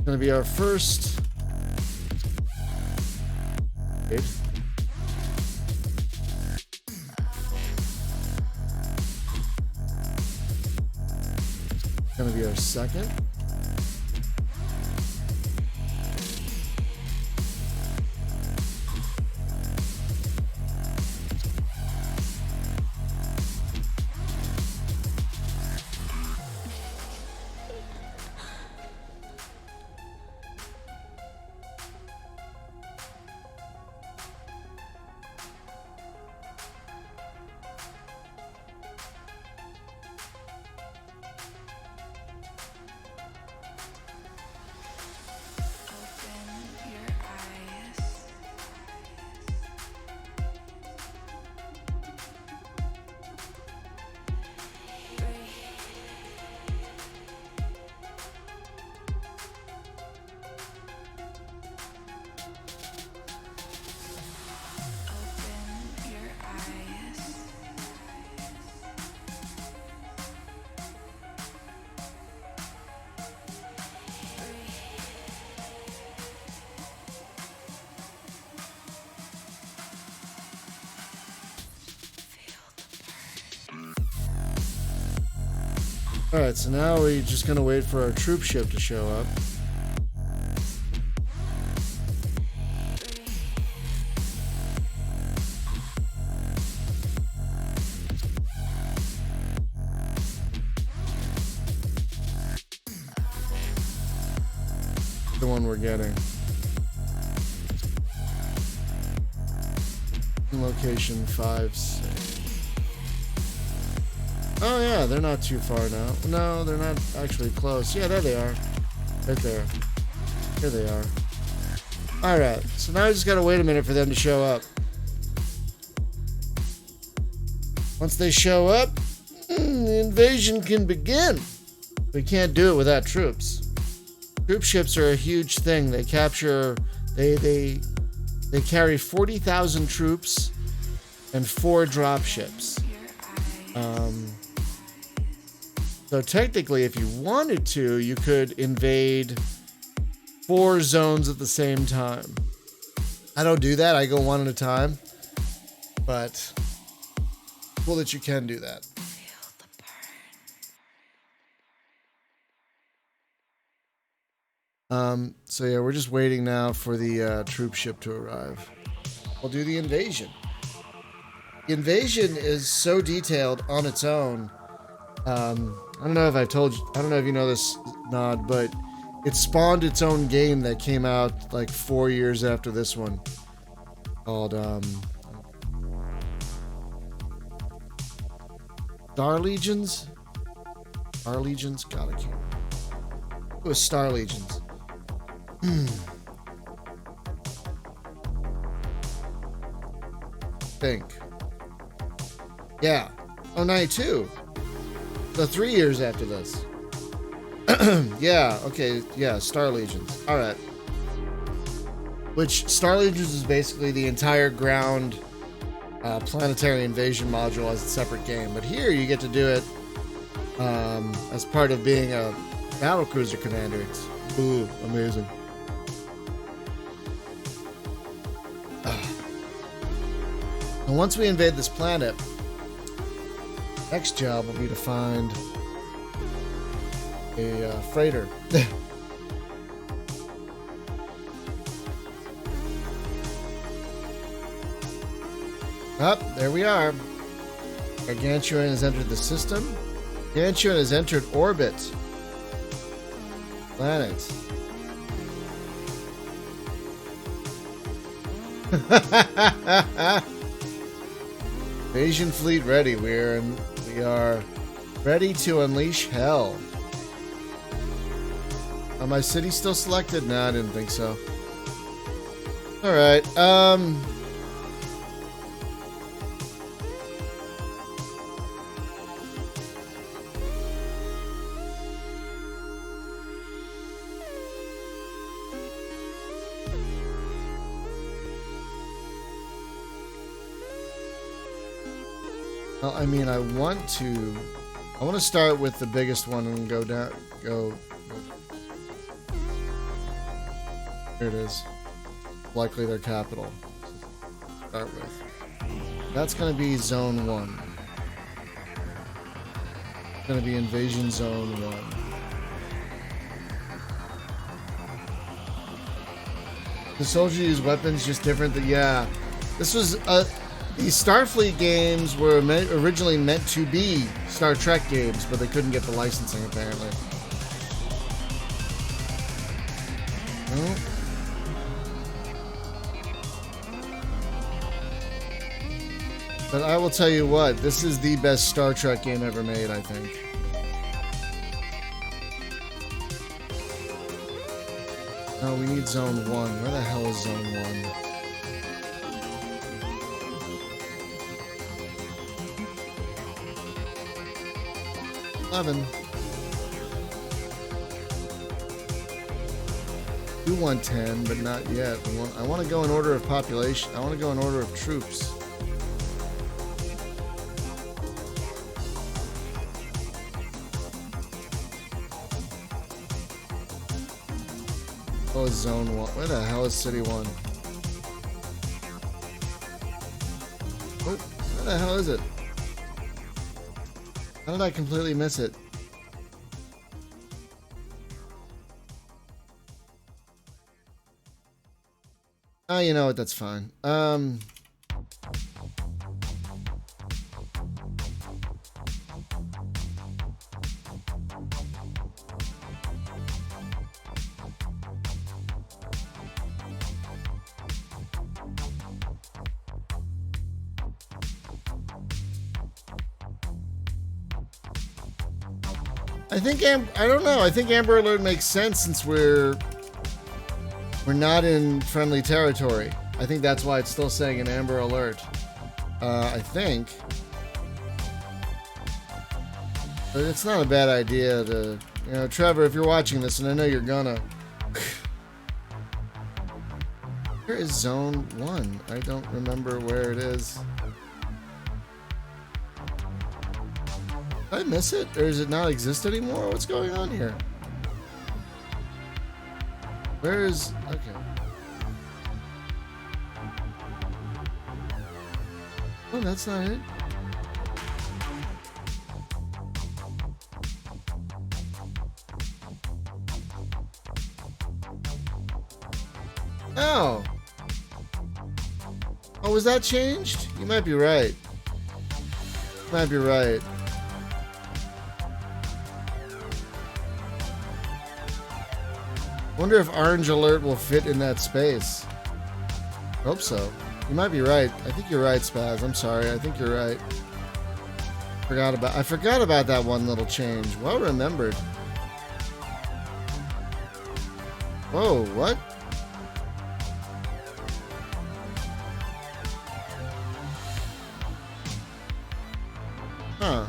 Gonna be our first. Gonna be our second. Open your eyes. Open your eyes. All right, so now we're just gonna wait for our troop ship to show up. The one we're getting. Location 5, 6. Oh yeah, they're not too far now. No, they're not actually close. Yeah, there they are. Right there. Here they are. Alright, so now we just gotta wait a minute for them to show up. Once they show up, the invasion can begin. We can't do it without troops. Troop ships are a huge thing. They capture, they carry 40,000 troops and 4 drop ships. So technically, if you wanted to, you could invade 4 zones at the same time. I don't do that. I go one at a time. But cool that you can do that. So yeah, we're just waiting now for the troop ship to arrive. We'll do the invasion. The invasion is so detailed on its own. I don't know if I've told you, I don't know if you know this, Nod, but it spawned its own game that came out like 4 years after this one. Called, Star Legions? Star Legions? God, I can't. It was Star Legions. Think. Yeah. Oh, 92. So 3 years after this. Yeah, okay. Yeah, Star Legions. Alright. Which, Star Legions is basically the entire ground planetary invasion module as a separate game. But here you get to do it as part of being a battlecruiser commander. It's amazing. And once we invade this planet, next job will be to find a freighter. Up, there we are. Gargantuan has entered the system. Gargantuan has entered orbit. Planet. Invasion fleet ready. We are ready to unleash hell. Are my city still selected? No, I didn't think so. Alright, well, I mean, I want to start with the biggest one and go down, here it is. Likely their capital. Start with. That's going to be Zone 1. It's going to be Invasion Zone 1. The soldiers use weapons just different. Yeah. This was these Starfleet games were originally meant to be Star Trek games, but they couldn't get the licensing apparently. Well, but I will tell you what, this is the best Star Trek game ever made, I think. No, we need Zone 1. Where the hell is Zone 1? We want 10, but not yet. I want to go in order of population. I want to go in order of troops. Oh, Zone 1. Where the hell is City 1? Oh, where the hell is it? How did I completely miss it? Oh, you know what? That's fine. I don't know. I think Amber Alert makes sense since we're not in friendly territory. I think that's why it's still saying an Amber Alert. I think. But it's not a bad idea to, you know, Trevor, if you're watching this, and I know you're gonna. Where is Zone 1? I don't remember where it is. Did I miss it? Or does it not exist anymore? What's going on here? Where is... Okay. Oh, that's not it. Oh. Oh, was that changed? You might be right. You might be right. Wonder if Orange Alert will fit in that space. Hope so. You might be right. I think you're right, Spaz. I'm sorry. I think you're right. I forgot about that one little change. Well remembered. Whoa, what? Huh.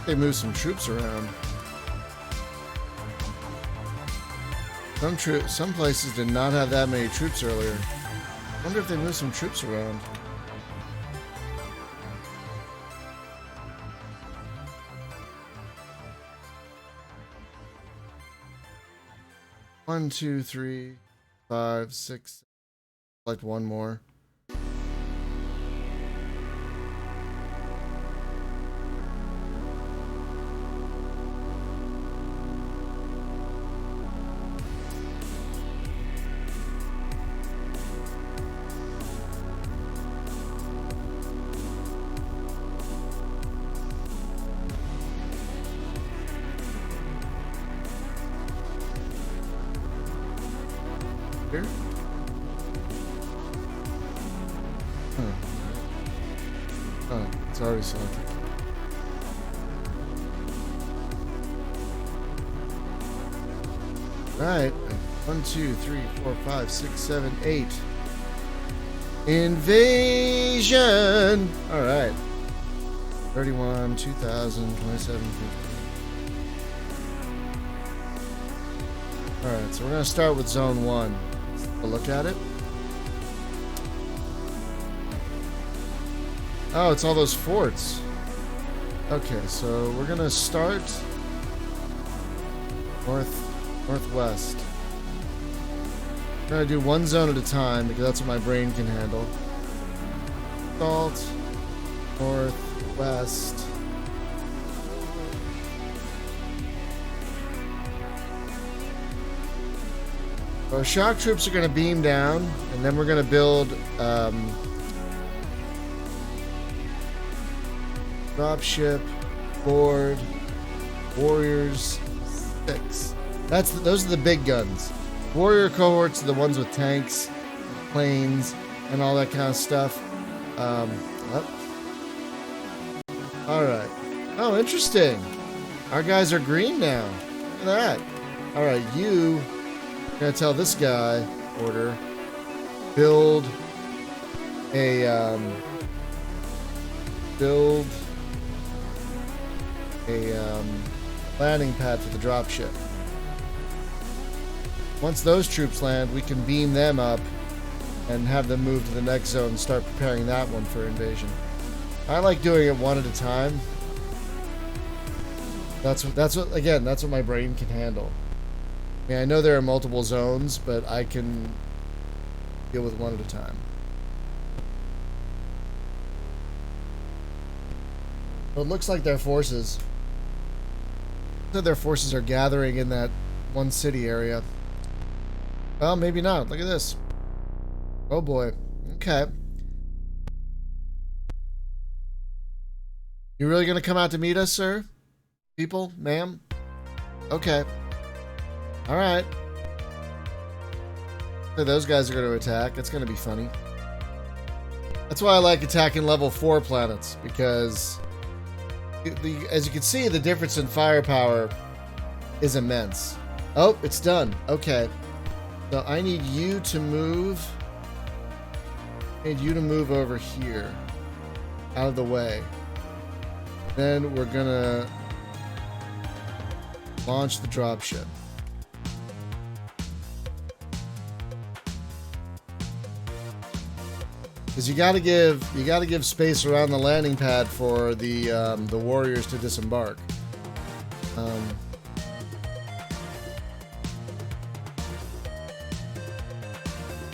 They moved some troops around. Some places did not have that many troops earlier. I wonder if they moved some troops around. One, two, three, 5, 6. Like one more. Here? Oh, it's already selected. Alright. 1, 2, 3, 4, 5, 6, 7, 8. Invasion! Alright. 31, 2000, 27, 50. Alright, so we're going to start with Zone 1. Let's take a look at it. Oh, it's all those forts. Okay, so we're gonna start northwest. We're gonna do one zone at a time because that's what my brain can handle. Salt, northwest. So shock troops are gonna beam down, and then we're gonna build dropship, board, warriors, 6. Those are the big guns. Warrior cohorts are the ones with tanks, planes, and all that kind of stuff. All right. Oh, interesting. Our guys are green now. Look at that. All right, you are gonna tell this guy, order, build a landing pad for the dropship. Once those troops land, we can beam them up and have them move to the next zone and start preparing that one for invasion. I like doing it one at a time. That's what my brain can handle. I mean, I know there are multiple zones, but I can deal with one at a time. It looks like their forces are gathering in that one city area. Well, maybe not. Look at this. Oh boy. Okay. You really gonna come out to meet us, sir? People? Ma'am? Okay. Alright. So those guys are gonna attack. It's gonna be funny. That's why I like attacking level 4 planets, because as you can see, the difference in firepower is immense. Oh, it's done. Okay. So I need you to move. I need you to move over here. Out of the way. Then we're gonna launch the dropship. Because you gotta give space around the landing pad for the warriors to disembark.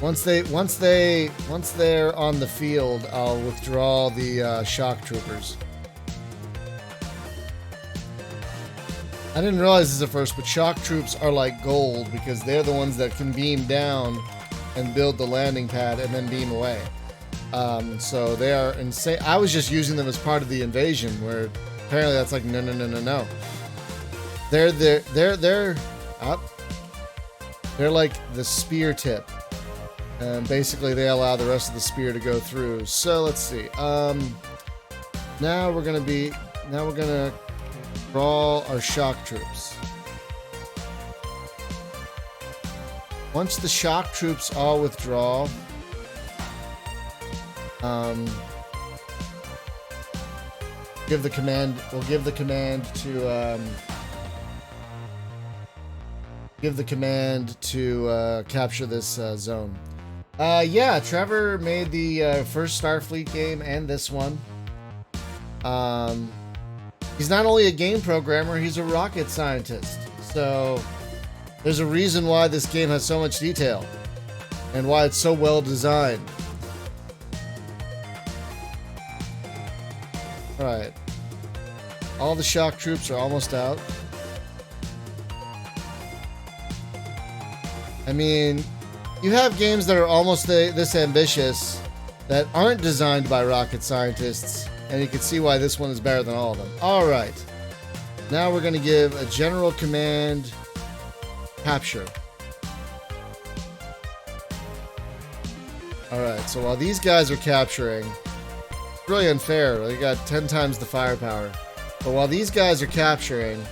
Once they're on the field, I'll withdraw the shock troopers. I didn't realize this at first, but shock troops are like gold because they're the ones that can beam down and build the landing pad and then beam away. So they are insane. I was just using them as part of the invasion, where apparently that's like no. They're up. They're like the spear tip, and basically they allow the rest of the spear to go through. So let's see. Now we're gonna draw our shock troops. Once the shock troops all withdraw, give the command. We'll give the command to capture this zone. Yeah, Trevor made the first Starfleet game and this one. He's not only a game programmer, he's a rocket scientist. So there's a reason why this game has so much detail and why it's so well designed. Alright. All the shock troops are almost out. I mean, you have games that are almost this ambitious that aren't designed by rocket scientists, and you can see why this one is better than all of them. Alright. Now we're going to give a general command capture. Alright, so while these guys are capturing, it's really unfair. They got 10 times the firepower. But while these guys are capturing,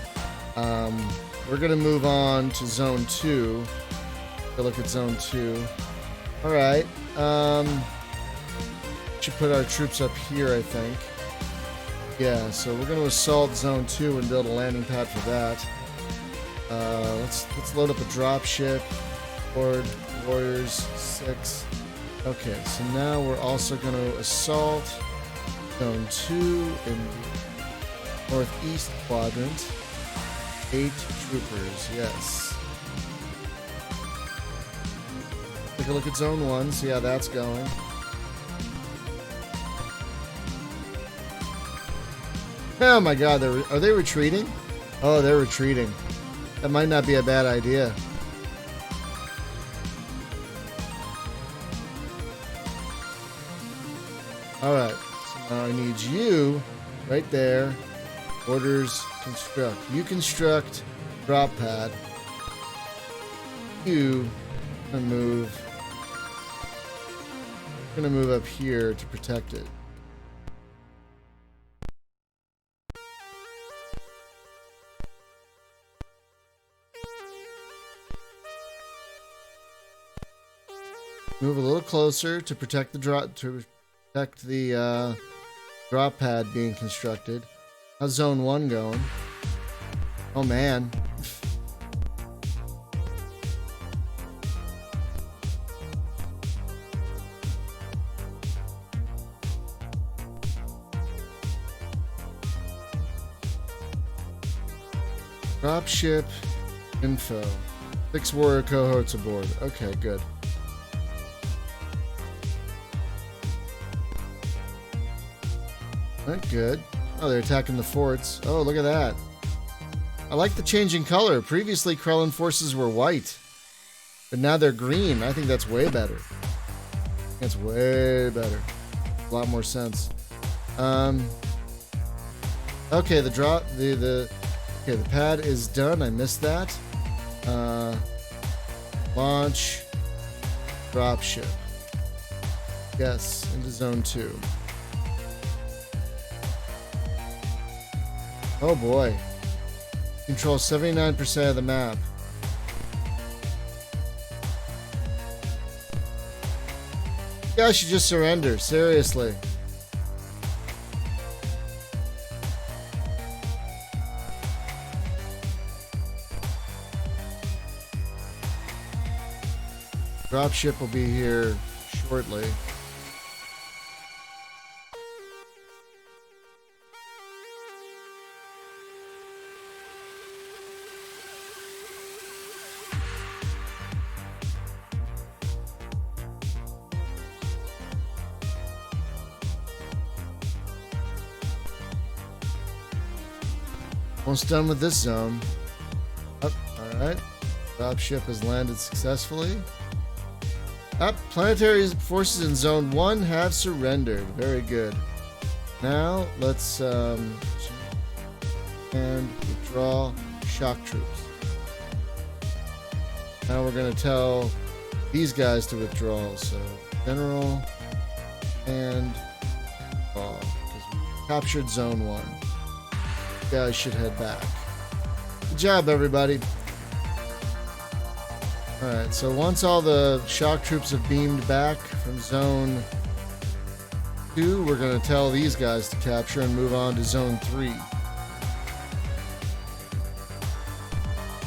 we're going to move on to Zone 2. Look at Zone 2. Alright. Should put our troops up here, I think. Yeah, so we're going to assault Zone 2 and build a landing pad for that. Let's load up a dropship. Horde, Warriors, 6. Okay, so now we're also going to assault Zone 2 in the northeast quadrant. 8 troopers, yes. Take a look at Zone 1, see how that's going. Oh my god, are they retreating? Oh, they're retreating. That might not be a bad idea. Alright, so now I need you right there. Orders, construct. You construct drop pad. You gonna move. Gonna move up here to protect it. Move a little closer to protect the drop drop pad being constructed. How's Zone 1 going? Oh man. Dropship info. 6 warrior cohorts aboard. Okay, good. Not good. Oh, they're attacking the forts. Oh, look at that. I like the changing color. Previously, Krellan forces were white. But now they're green. I think that's way better. That's way better. A lot more sense. Okay, the pad is done. I missed that. Launch dropship. Yes, into Zone 2. Oh boy. Control 79% of the map. You guys should just surrender, seriously. Dropship will be here shortly. Almost done with this zone. Up, alright. Dropship has landed successfully. Up, planetary forces in Zone 1 have surrendered. Very good. Now, let's and withdraw shock troops. Now we're going to tell these guys to withdraw. So, General and withdraw. Because we captured Zone 1. You guys should head back. Good job, everybody. Alright, so once all the shock troops have beamed back from Zone 2, we're going to tell these guys to capture and move on to Zone 3.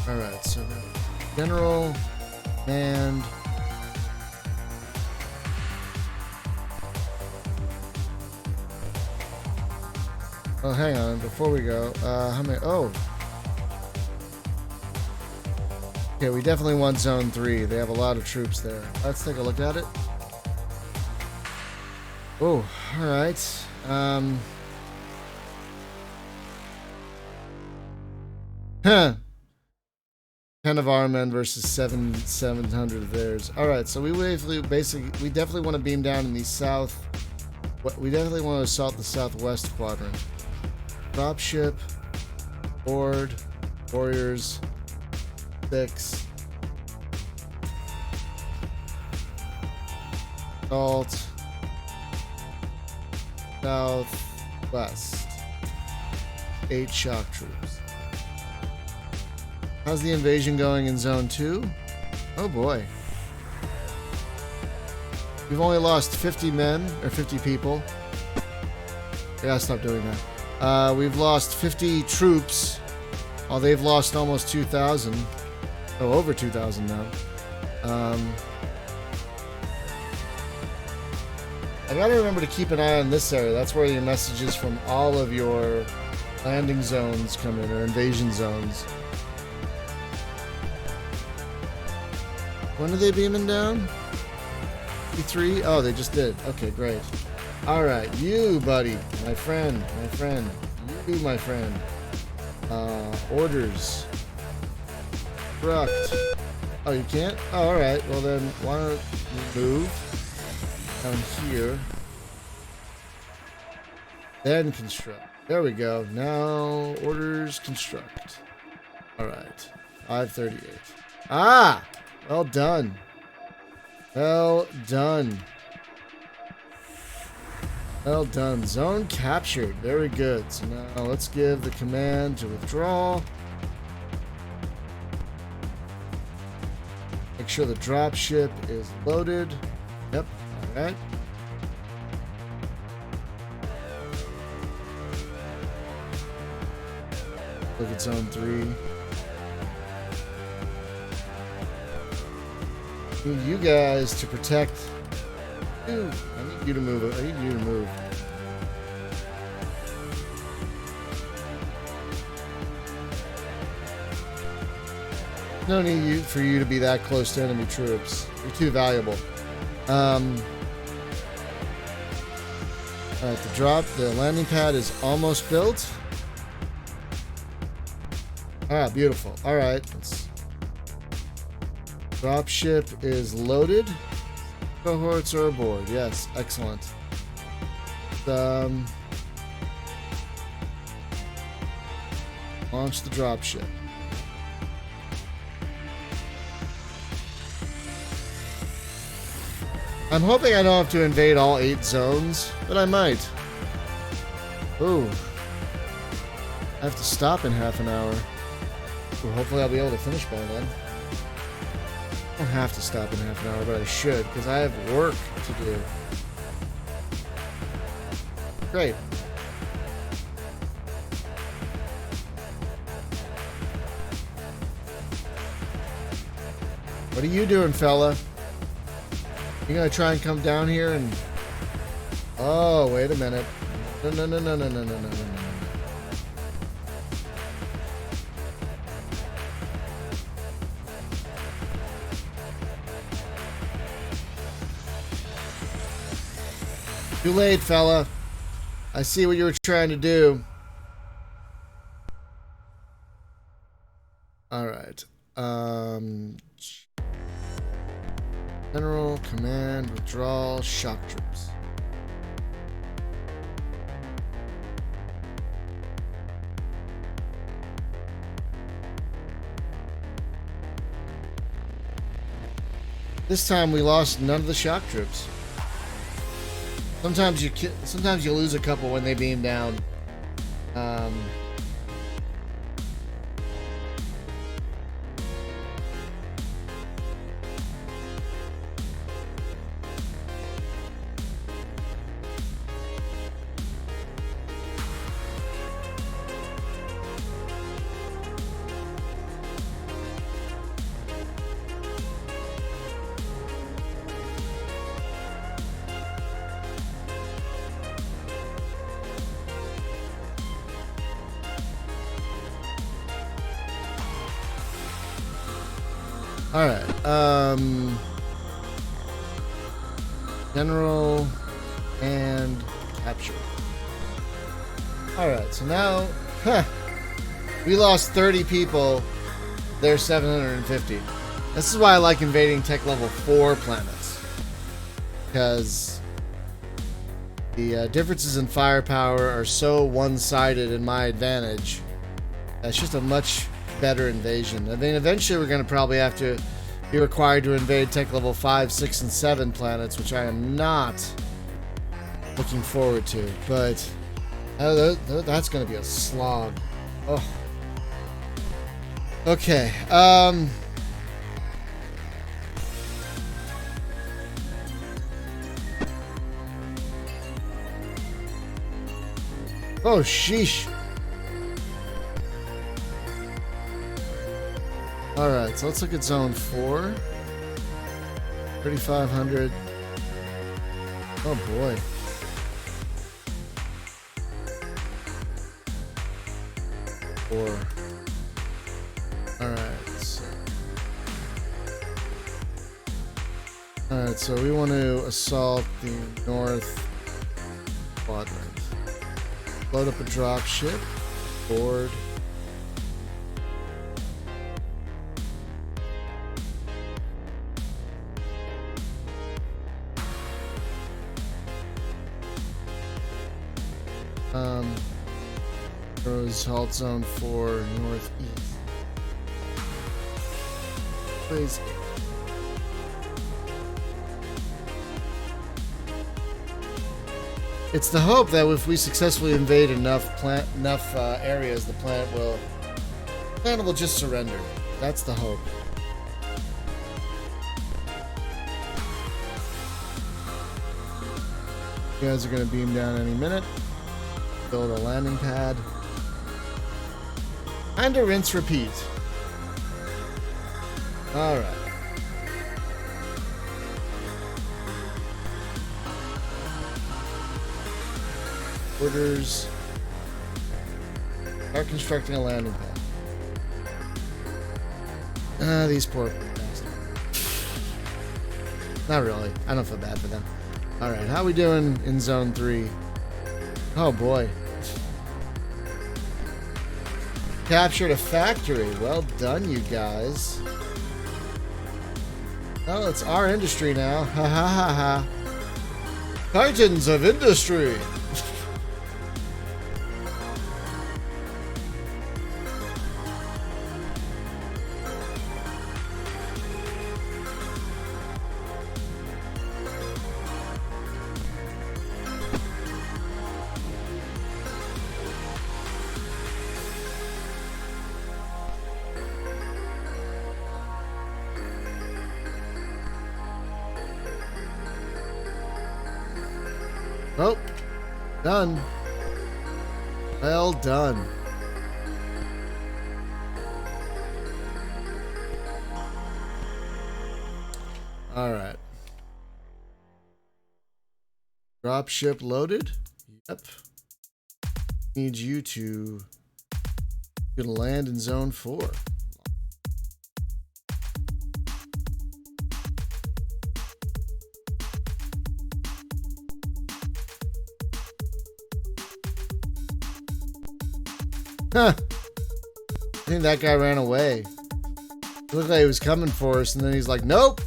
Alright, so General, Command. Oh, hang on, before we go, how many? Oh. Okay, we definitely want Zone 3. They have a lot of troops there. Let's take a look at it. Oh, alright. 10 of our men versus 700 of theirs. Alright, so we basically definitely want to beam down in the south. We definitely want to assault the southwest quadrant. Dropship, board, warriors, 6. Assault, southwest. 8 shock troops. How's the invasion going in Zone 2? Oh boy. We've only lost 50 men, or 50 people. I gotta stop doing that. We've lost 50 troops, while they've lost almost 2,000. Oh, over 2,000 now. I gotta remember to keep an eye on this area. That's where your messages from all of your landing zones come in, or invasion zones. When are they beaming down? 53? Oh, they just did. Okay, great. Alright, you, buddy. My friend. You, my friend. Orders. Construct. Oh, you can't? Oh, alright. Well then, why don't you move down here. Then construct. There we go. Now, orders, construct. Alright. 538. Ah! Well done. Well done. Well done. Zone captured. Very good. So now let's give the command to withdraw. Make sure the dropship is loaded. Yep. Alright. Look at Zone 3. Need you guys to protect. Dude, I need you to move. I need you to move. No need for you to be that close to enemy troops. You're too valuable. Alright, the landing pad is almost built. Ah, beautiful. Alright, dropship is loaded. Cohorts are aboard. Yes, excellent. Launch the dropship. I'm hoping I don't have to invade all 8 zones, but I might. Ooh. I have to stop in half an hour. Well, hopefully I'll be able to finish by then. I don't have to stop in half an hour, but I should, because I have work to do. Great. What are you doing, fella? You gonna try and come down here and... Oh, wait a minute. No. Too late, fella. I see what you were trying to do. Alright. General, command, withdrawal, shock troops. This time we lost none of the shock troops. Sometimes you lose a couple when they beam down. All right. General and capture. All right. So now, we lost 30 people. There's 750. This is why I like invading tech level 4 planets, because the differences in firepower are so one-sided in my advantage. It's just a much better invasion. I mean, eventually we're going to probably have to be required to invade tech level 5, 6, and 7 planets, which I am not looking forward to. But that's going to be a slog. Oh. Okay. Oh, sheesh. Alright, so let's look at zone 4. 3,500. Oh boy. Four. Alright, so we want to assault the north quadrant. Load up a drop ship. Board. Rose halt zone 4 northeast. Please. It's the hope that if we successfully invade enough areas, the planet will just surrender. That's the hope. You guys are going to beam down any minute. Build a landing pad. And a rinse repeat. Alright. Orders. Start constructing a landing pad. These poor bastards. Not really. I don't feel bad for them. Alright, how we doing in zone 3? Oh boy. Captured a factory. Well done, you guys. Well, it's our industry now. Ha ha ha ha. Titans of industry. Oh, done. Well done. All right. Dropship loaded. Yep. Need you to gonna land in zone 4. Huh. I think that guy ran away. It looked like he was coming for us, and then he's like, nope,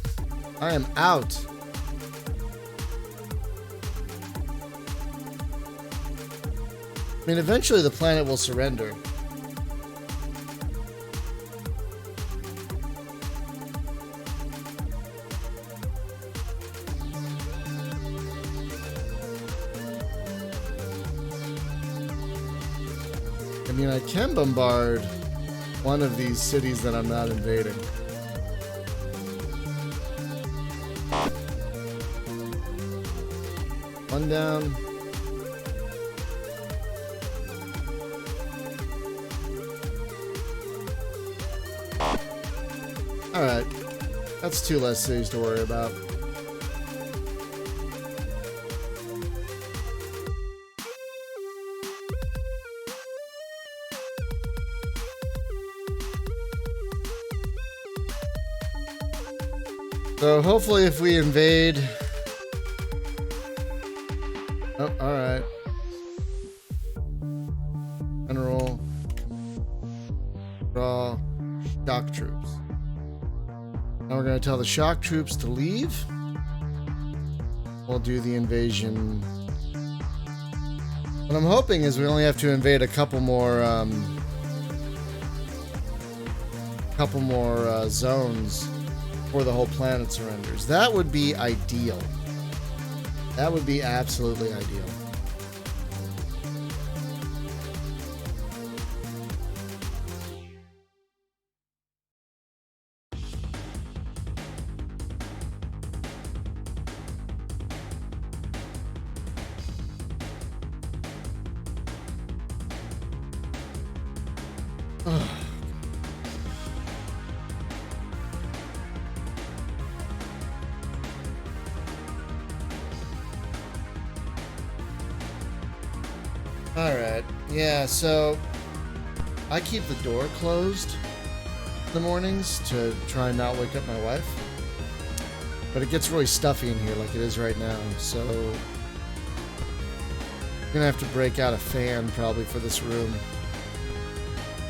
I am out. I mean, eventually the planet will surrender. I mean, I can bombard one of these cities that I'm not invading. One down. Alright. That's 2 less cities to worry about. So hopefully if we invade... Oh, alright. General. Draw shock troops. Now we're going to tell the shock troops to leave. We'll do the invasion. What I'm hoping is we only have to invade a couple more zones before the whole planet surrenders. That would be ideal. That would be absolutely ideal. Alright, yeah, so I keep the door closed in the mornings to try and not wake up my wife. But it gets really stuffy in here like it is right now, so I'm gonna have to break out a fan probably for this room.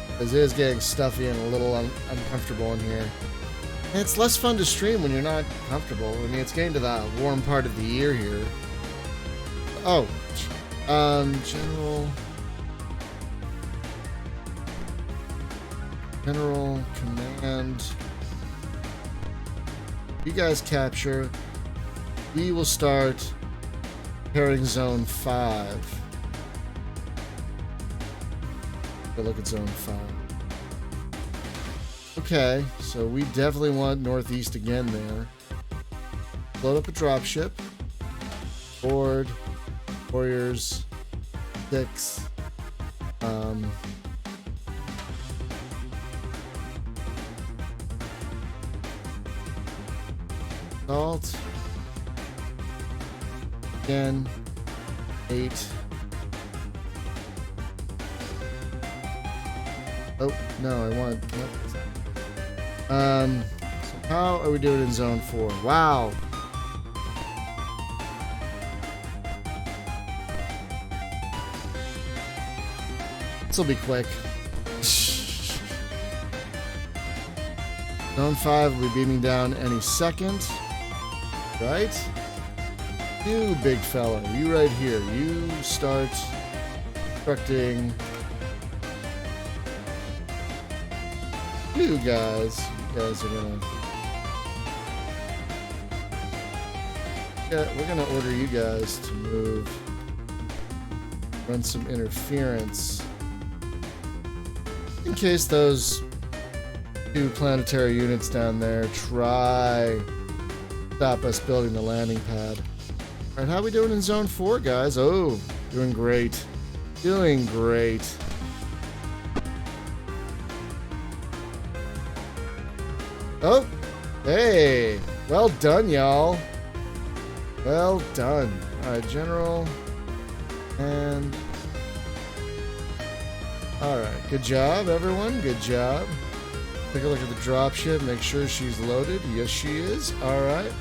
Because it is getting stuffy and a little uncomfortable in here. And it's less fun to stream when you're not comfortable. I mean, it's getting to the warm part of the year here. Oh, General Command. You guys capture. We will start preparing Zone 5. Look at Zone 5. Okay, so we definitely want northeast again there. Load up a dropship. Board. Warriors. 6. Salt. Again. 8. Oh, no, I want... So how are we doing in Zone 4? Wow. This will be quick. Zone 5 will be beaming down any second. Right? You big fella, you right here. You start constructing... You guys are gonna... Yeah, we're gonna order you guys to move. Run some interference. In case those 2 planetary units down there try stop us building the landing pad. Alright, how are we doing in Zone 4, guys? Oh, doing great. Doing great. Oh, hey, well done, y'all. Well done. All right, General, and all right, good job, everyone. Good job. Take a look at the dropship. Make sure she's loaded. Yes, she is. All right.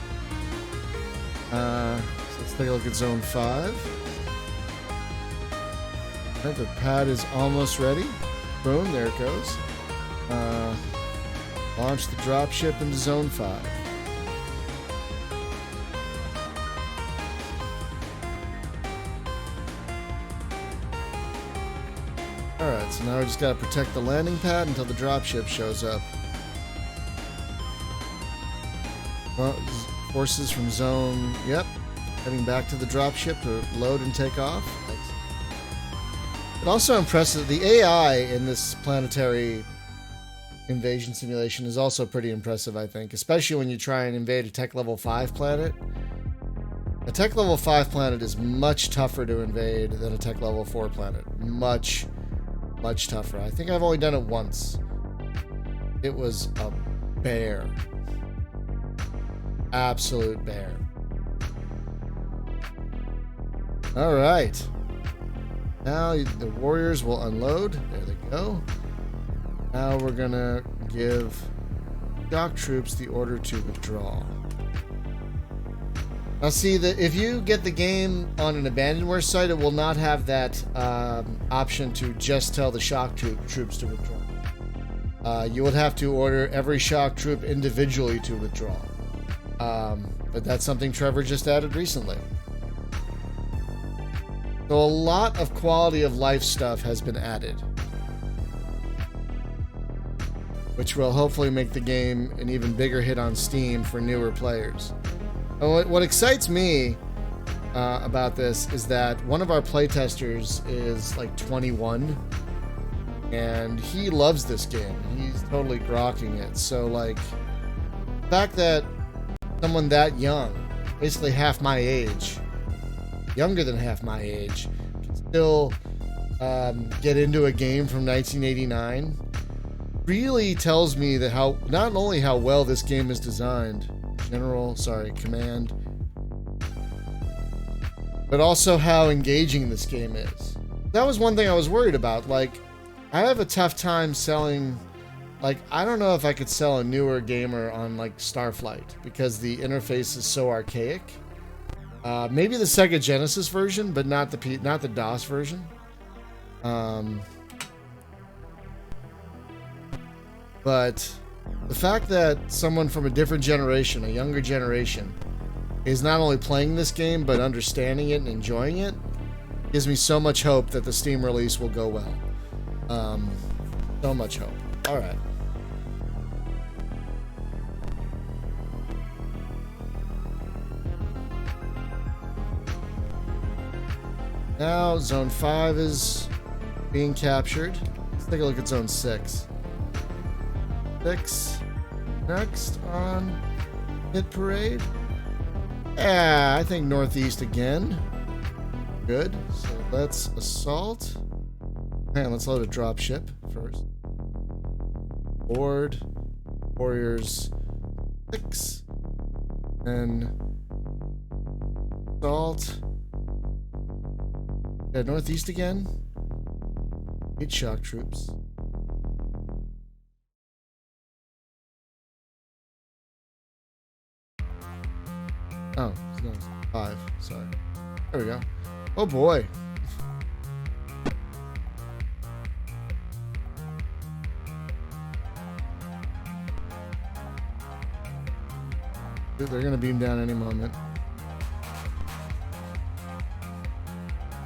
So let's take a look at Zone 5. All right, the pad is almost ready. Boom, there it goes. Launch the dropship into Zone 5. Alright, so now we just gotta protect the landing pad until the dropship shows up. Well, forces from Zone... Yep. Heading back to the dropship to load and take off. It also impresses the AI in this planetary invasion simulation is also pretty impressive, I think, especially when you try and invade a tech level 5 planet. A tech level 5 planet is much tougher to invade than a tech level 4 planet. Much tougher. I think I've only done it once. It was a bear. Absolute bear. All right. Now the warriors will unload. There they go. Now we're gonna give shock troops the order to withdraw. Now see that if you get the game on an abandonware site, it will not have that option to just tell the shock troops to withdraw. You would have to order every shock troop individually to withdraw. But that's something Trevor just added recently. So a lot of quality of life stuff has been added, which will hopefully make the game an even bigger hit on Steam for newer players. What excites me about this is that one of our playtesters is like 21, and he loves this game. He's totally grokking it. So, like, the fact that someone that young, basically half my age, younger than half my age, can still get into a game from 1989 really tells me that not only how well this game is designed, command, but also how engaging this game is. That was one thing I was worried about. Like, I have a tough time selling, like, I don't know if I could sell a newer gamer on, like, Starflight, because the interface is so archaic. Maybe the Sega Genesis version, but not the DOS version. But the fact that someone from a different generation, a younger generation, is not only playing this game, but understanding it and enjoying it, gives me so much hope that the Steam release will go well. So much hope. All right. Now, Zone 5 is being captured. Let's take a look at Zone 6. 6. Next on Hit Parade. Yeah, I think Northeast again. Good. So let's assault. Man, let's load a drop ship first. Board. Warriors 6. Then assault. Yeah, Northeast again. 8 shock troops. Oh, no, 5. Sorry. There we go. Oh boy. Dude, they're gonna beam down any moment.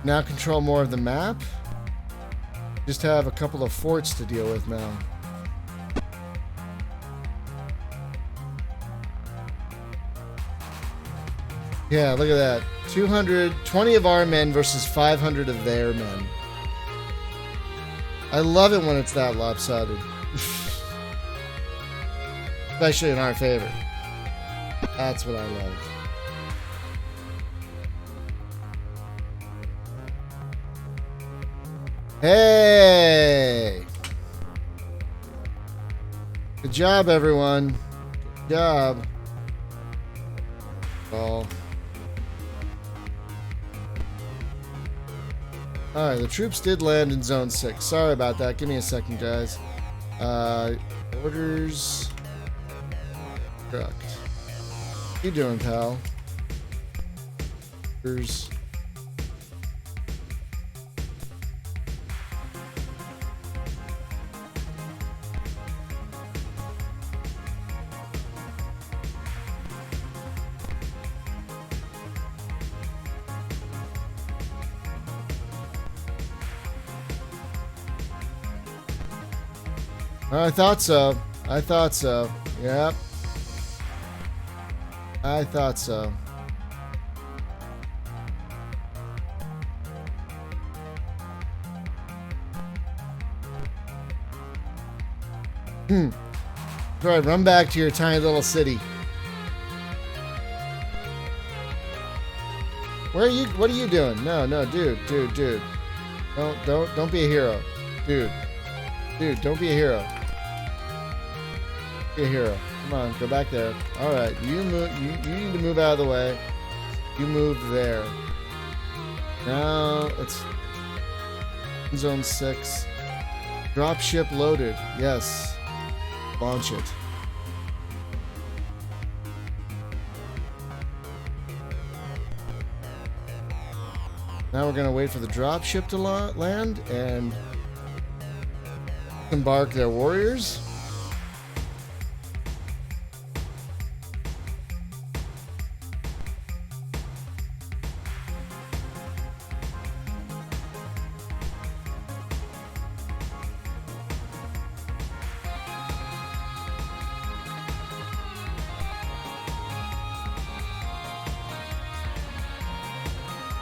Now control more of the map. Just have a couple of forts to deal with now. Yeah, look at that. 220 of our men versus 500 of their men. I love it when it's that lopsided. Especially in our favor. That's what I love. Hey! Good job, everyone. Good job. Ball. Alright, the troops did land in Zone 6. Sorry about that. Give me a second, guys. Orders. Truck. What you doing, pal? Orders. I thought so. I thought so. Yep. I thought so. Alright, run back to your tiny little city. Where are you? What are you doing? No, dude. Don't be a hero. Dude, don't be a hero. Be a hero. Come on, go back there. All right, you move. You need to move out of the way. You move there. Now it's Zone 6. Dropship loaded. Yes. Launch it. Now we're gonna wait for the drop ship to land and embark their warriors.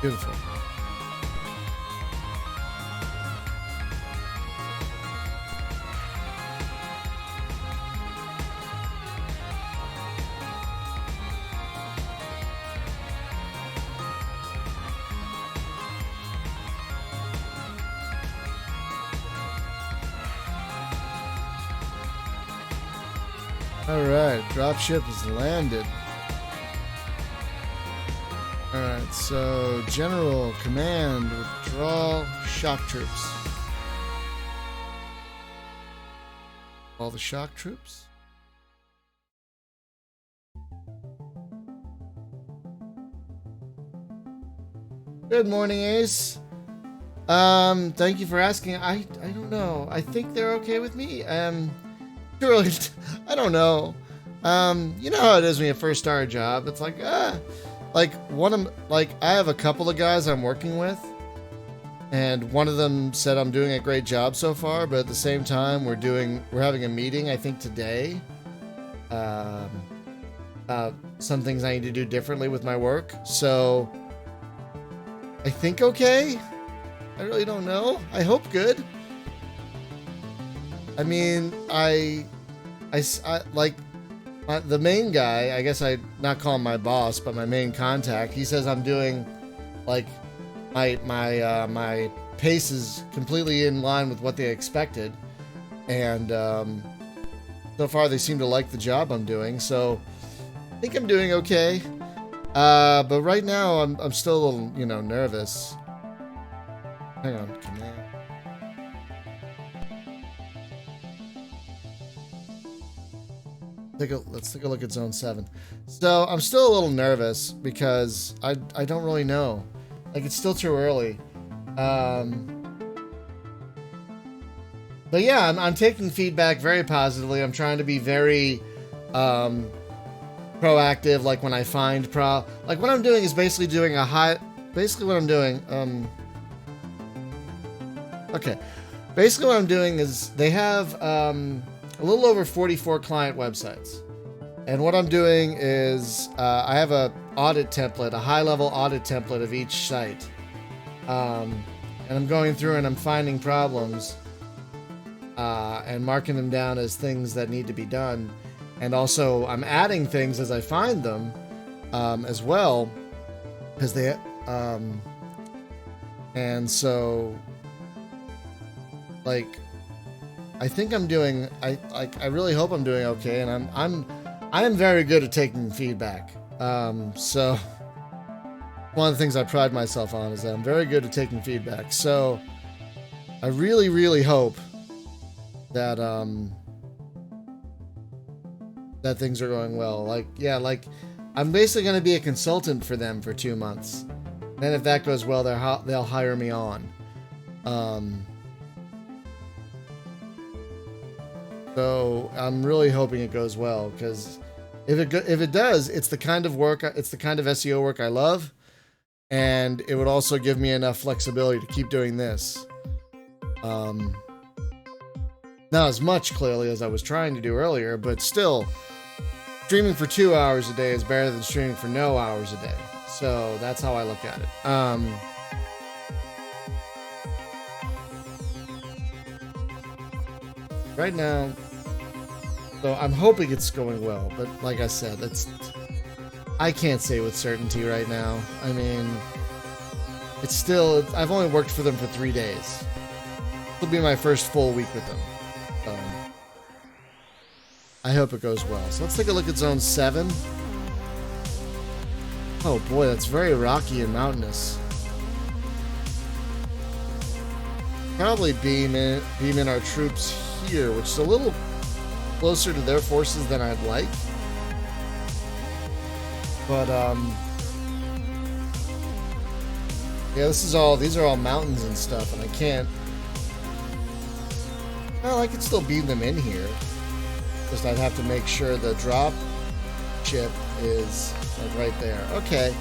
Beautiful. All right, dropship has landed. All right, so General Command, withdraw shock troops. All the shock troops. Good morning, Ace. Thank you for asking. I don't know. I think they're okay with me. Too early. I don't know. You know how it is when you first start a job. It's like, I have a couple of guys I'm working with, and one of them said I'm doing a great job so far, but at the same time, we're having a meeting, I think today, some things I need to do differently with my work. So I think okay. I really don't know. I hope good. I mean, the main guy, I guess I not call him my boss, but my main contact, he says I'm doing like my pace is completely in line with what they expected, and so far they seem to like the job I'm doing, so I think I'm doing okay. But right now I'm still a little, nervous. Hang on, command. Let's take a look at Zone 7. So I'm still a little nervous because I don't really know. Like, it's still too early. But yeah, I'm taking feedback very positively. I'm trying to be very proactive. Like when I find like what I'm doing is basically doing basically what I'm doing. Okay. Basically what I'm doing is they have a little over 44 client websites. And what I'm doing is I have a audit template, a high-level audit template of each site. And I'm going through and I'm finding problems and marking them down as things that need to be done. And also I'm adding things as I find them as well, because they and so like I think I'm doing I really hope I'm doing okay, and I'm very good at taking feedback. So one of the things I pride myself on is that I'm very good at taking feedback. So I really, really hope that that things are going well. Like I'm basically going to be a consultant for them for 2 months. Then if that goes well, they'll hire me on. So I'm really hoping it goes well, because if it does, it's the kind of SEO work I love, and it would also give me enough flexibility to keep doing this. Not as much, clearly, as I was trying to do earlier, but still, streaming for 2 hours a day is better than streaming for no hours a day. So that's how I look at it. Right now, so I'm hoping it's going well, but like I said, I can't say with certainty right now. I mean, I've only worked for them for 3 days. It'll be my first full week with them. I hope it goes well. So let's take a look at Zone 7. Oh boy, that's very rocky and mountainous. Probably beam in our troops here, which is a little closer to their forces than I'd like. But Yeah, these are all mountains and stuff, and I can't. Well, I could still beam them in here. Just I'd have to make sure the drop ship is like right there. Okay,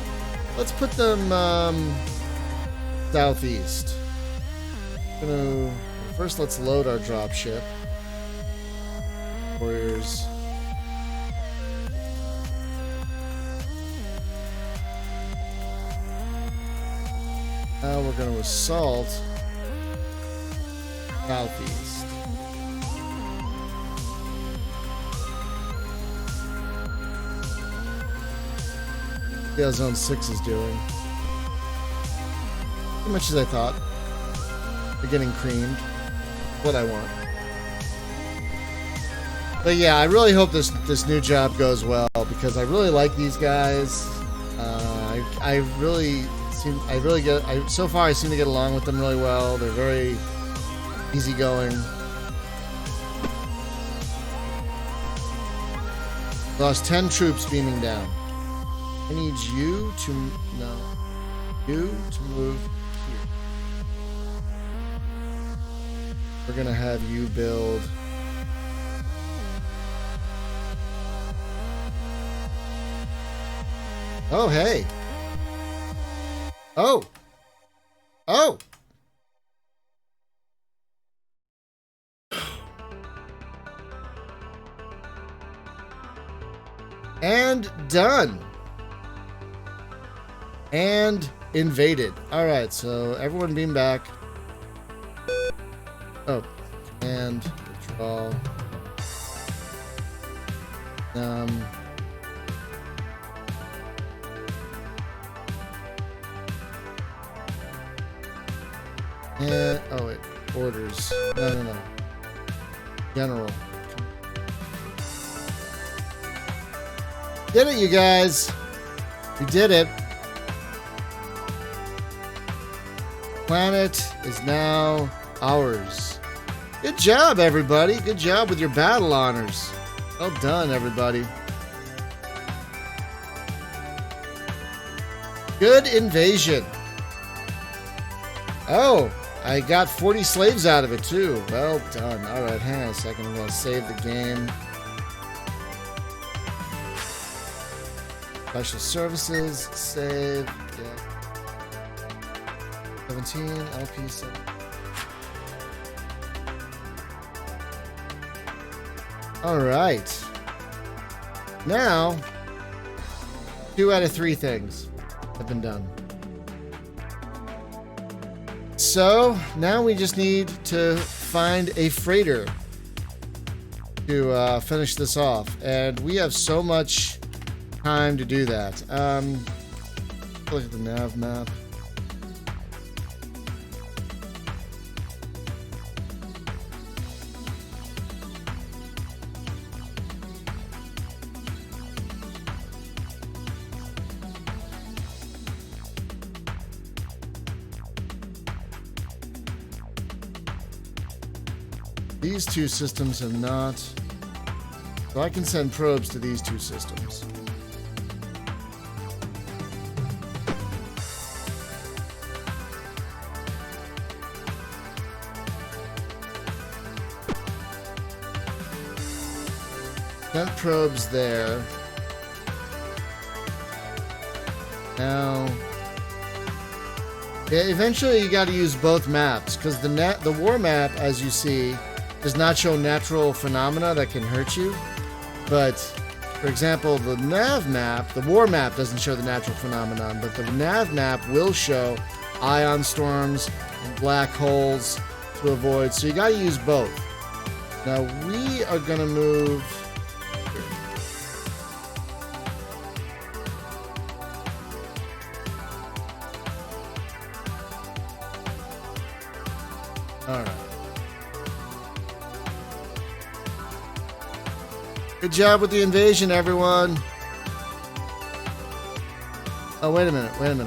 let's put them southeast. First, let's load our drop ship. Warriors. Now we're going to assault southeast. See how Zone 6 is doing. As much as I thought. They're getting creamed. What I want. But yeah, I really hope this new job goes well because I really like these guys. So far I seem to get along with them really well. They're very easygoing. Lost 10 troops beaming down. I need you to move here. We're gonna have you build. Oh, hey. Oh. Oh. And done. And invaded. All right, so everyone beam back. Oh, and withdraw. And oh wait, orders. No. General. Did it, you guys? We did it. Planet is now ours. Good job, everybody. Good job with your battle honors. Well done, everybody. Good invasion. Oh, I got 40 slaves out of it, too. Well done. All right, hang on a second. I'm going to save the game. Special services, save. Yeah. 17, LP 7. All right. Now, 2 out of 3 things have been done. So now we just need to find a freighter to finish this off, and we have so much time to do that. Look at the nav map. These 2 systems have not, so I can send probes to these 2 systems. Sent probes there. Now, yeah, eventually you got to use both maps because the war map, as you see, does not show natural phenomena that can hurt you. But, for example, the nav map, the war map doesn't show the natural phenomenon, but the nav map will show ion storms and black holes to avoid. So you got to use both. Now we are going to move. All right. Good job with the invasion, everyone. Oh, wait a minute. Hang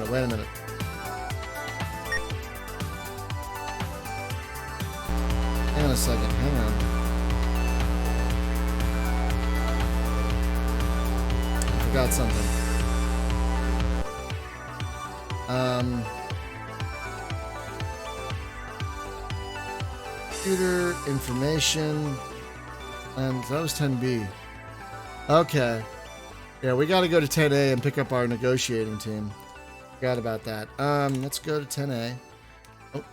on a second. Hang on. I forgot something. Computer information. And that was 10B. Okay. Yeah, we got to go to 10A and pick up our negotiating team. Forgot about that. Let's go to 10A. Oh.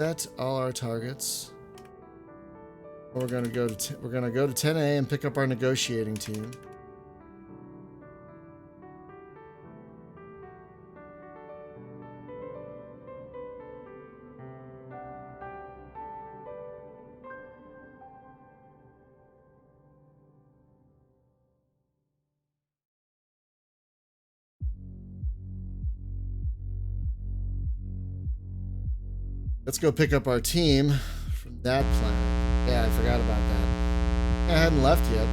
Set all our targets. We're gonna go to 10A and pick up our negotiating team. Let's go pick up our team from that planet. Yeah, I forgot about that. I hadn't left yet.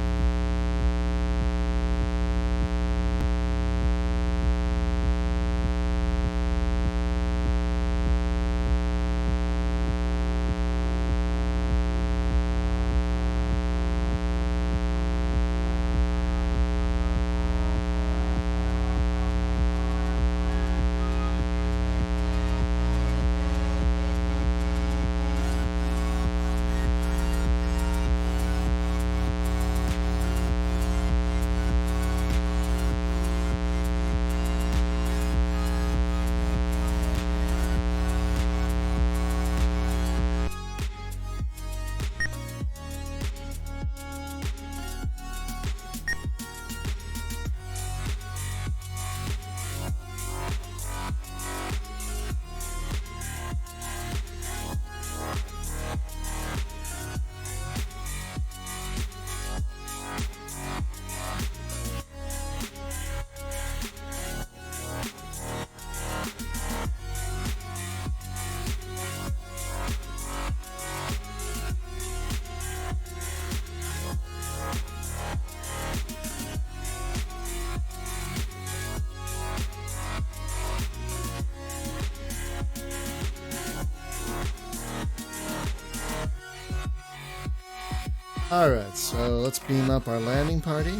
Alright, so let's beam up our landing party.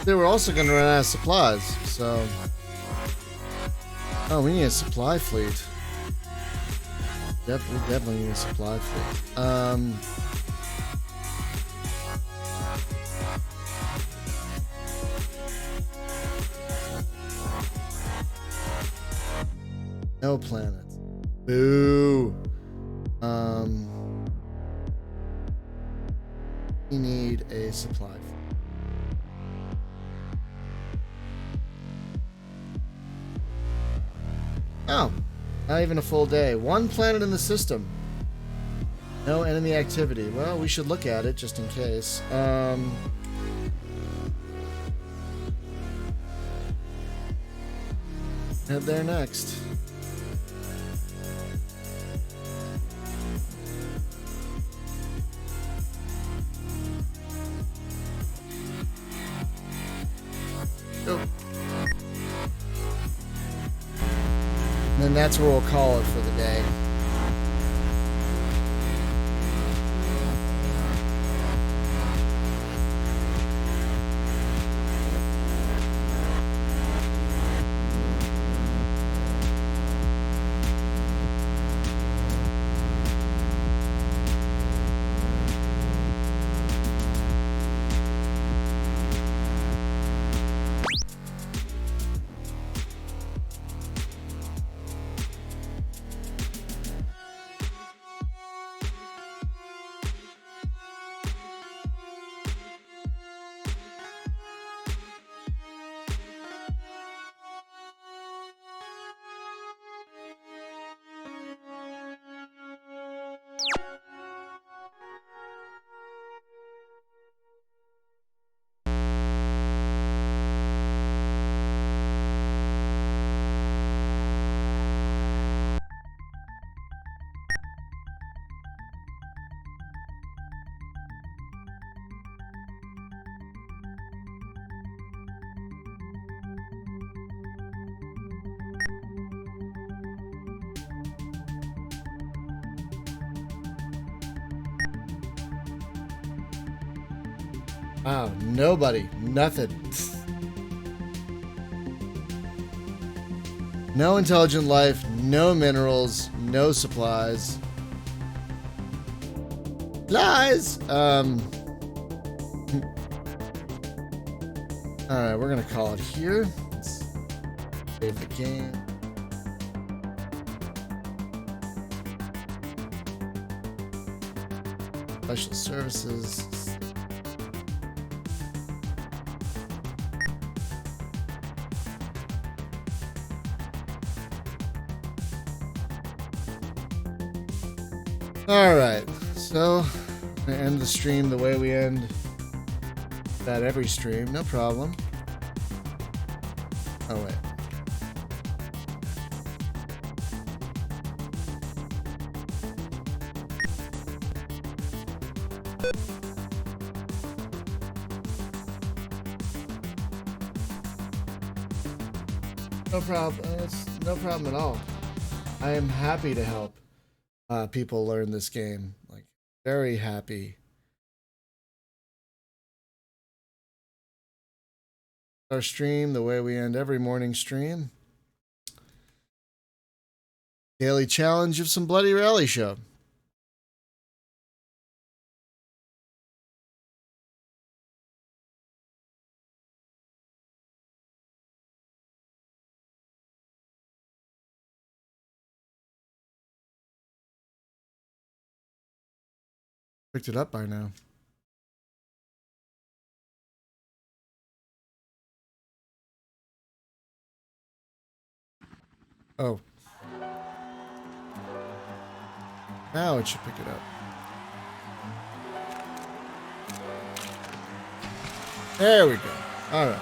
They were also going to run out of supplies, so... Oh, we need a supply fleet. We definitely need a supply fleet. No planets. Boo. We need a supply fleet. Oh, not even a full day. One planet in the system. No enemy activity. Well, we should look at it just in case. Head there next. Go. And then that's where we'll call it for the day. Wow, nobody, nothing. No intelligent life, no minerals, no supplies. Lies! Alright, we're gonna call it here. Let's save the game. Special services. Alright, so I'm gonna end the stream the way we end about every stream, no problem. Oh wait. No problem. It's no problem at all. I am happy to help people learn this game. Like, very happy. Our stream the way we end every morning stream. Daily challenge of some Bloody Rally Show. Picked it up by now. Oh. Now it should pick it up. There we go. All right.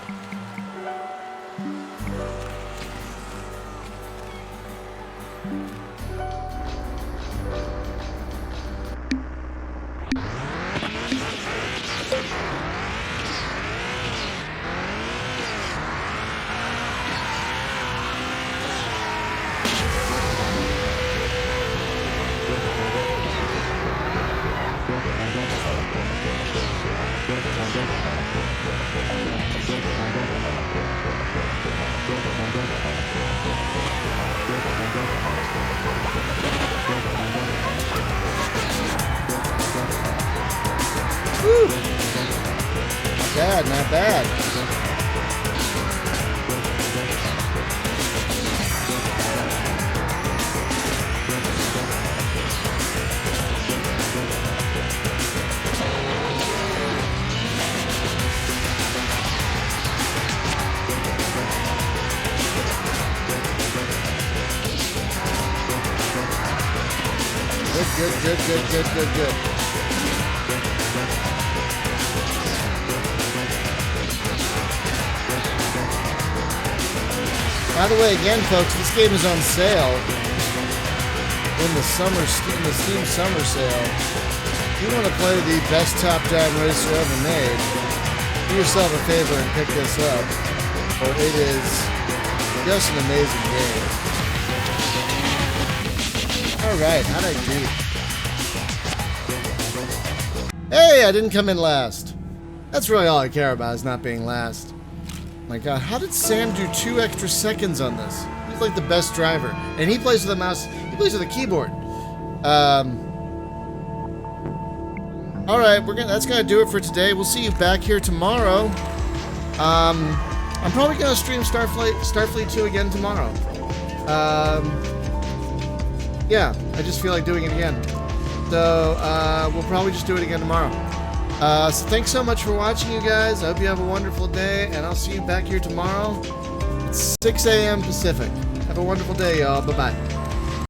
Woo! Not bad, not bad. Good. By the way, again, folks, this game is on sale in the Steam summer sale. If you want to play the best top-down racer ever made, do yourself a favor and pick this up, or it is just an amazing game. All right, how'd I do? Hey, I didn't come in last. That's really all I care about, is not being last. My God, how did Sam do 2 extra seconds on this? He's like the best driver, and he plays with a mouse. He plays with a keyboard. All right, that's gonna do it for today. We'll see you back here tomorrow. I'm probably gonna stream Starfleet 2 again tomorrow. Yeah, I just feel like doing it again. So we'll probably just do it again tomorrow. So thanks so much for watching, you guys. I hope you have a wonderful day, and I'll see you back here tomorrow at 6 a.m. Pacific. Have a wonderful day, y'all. Bye-bye.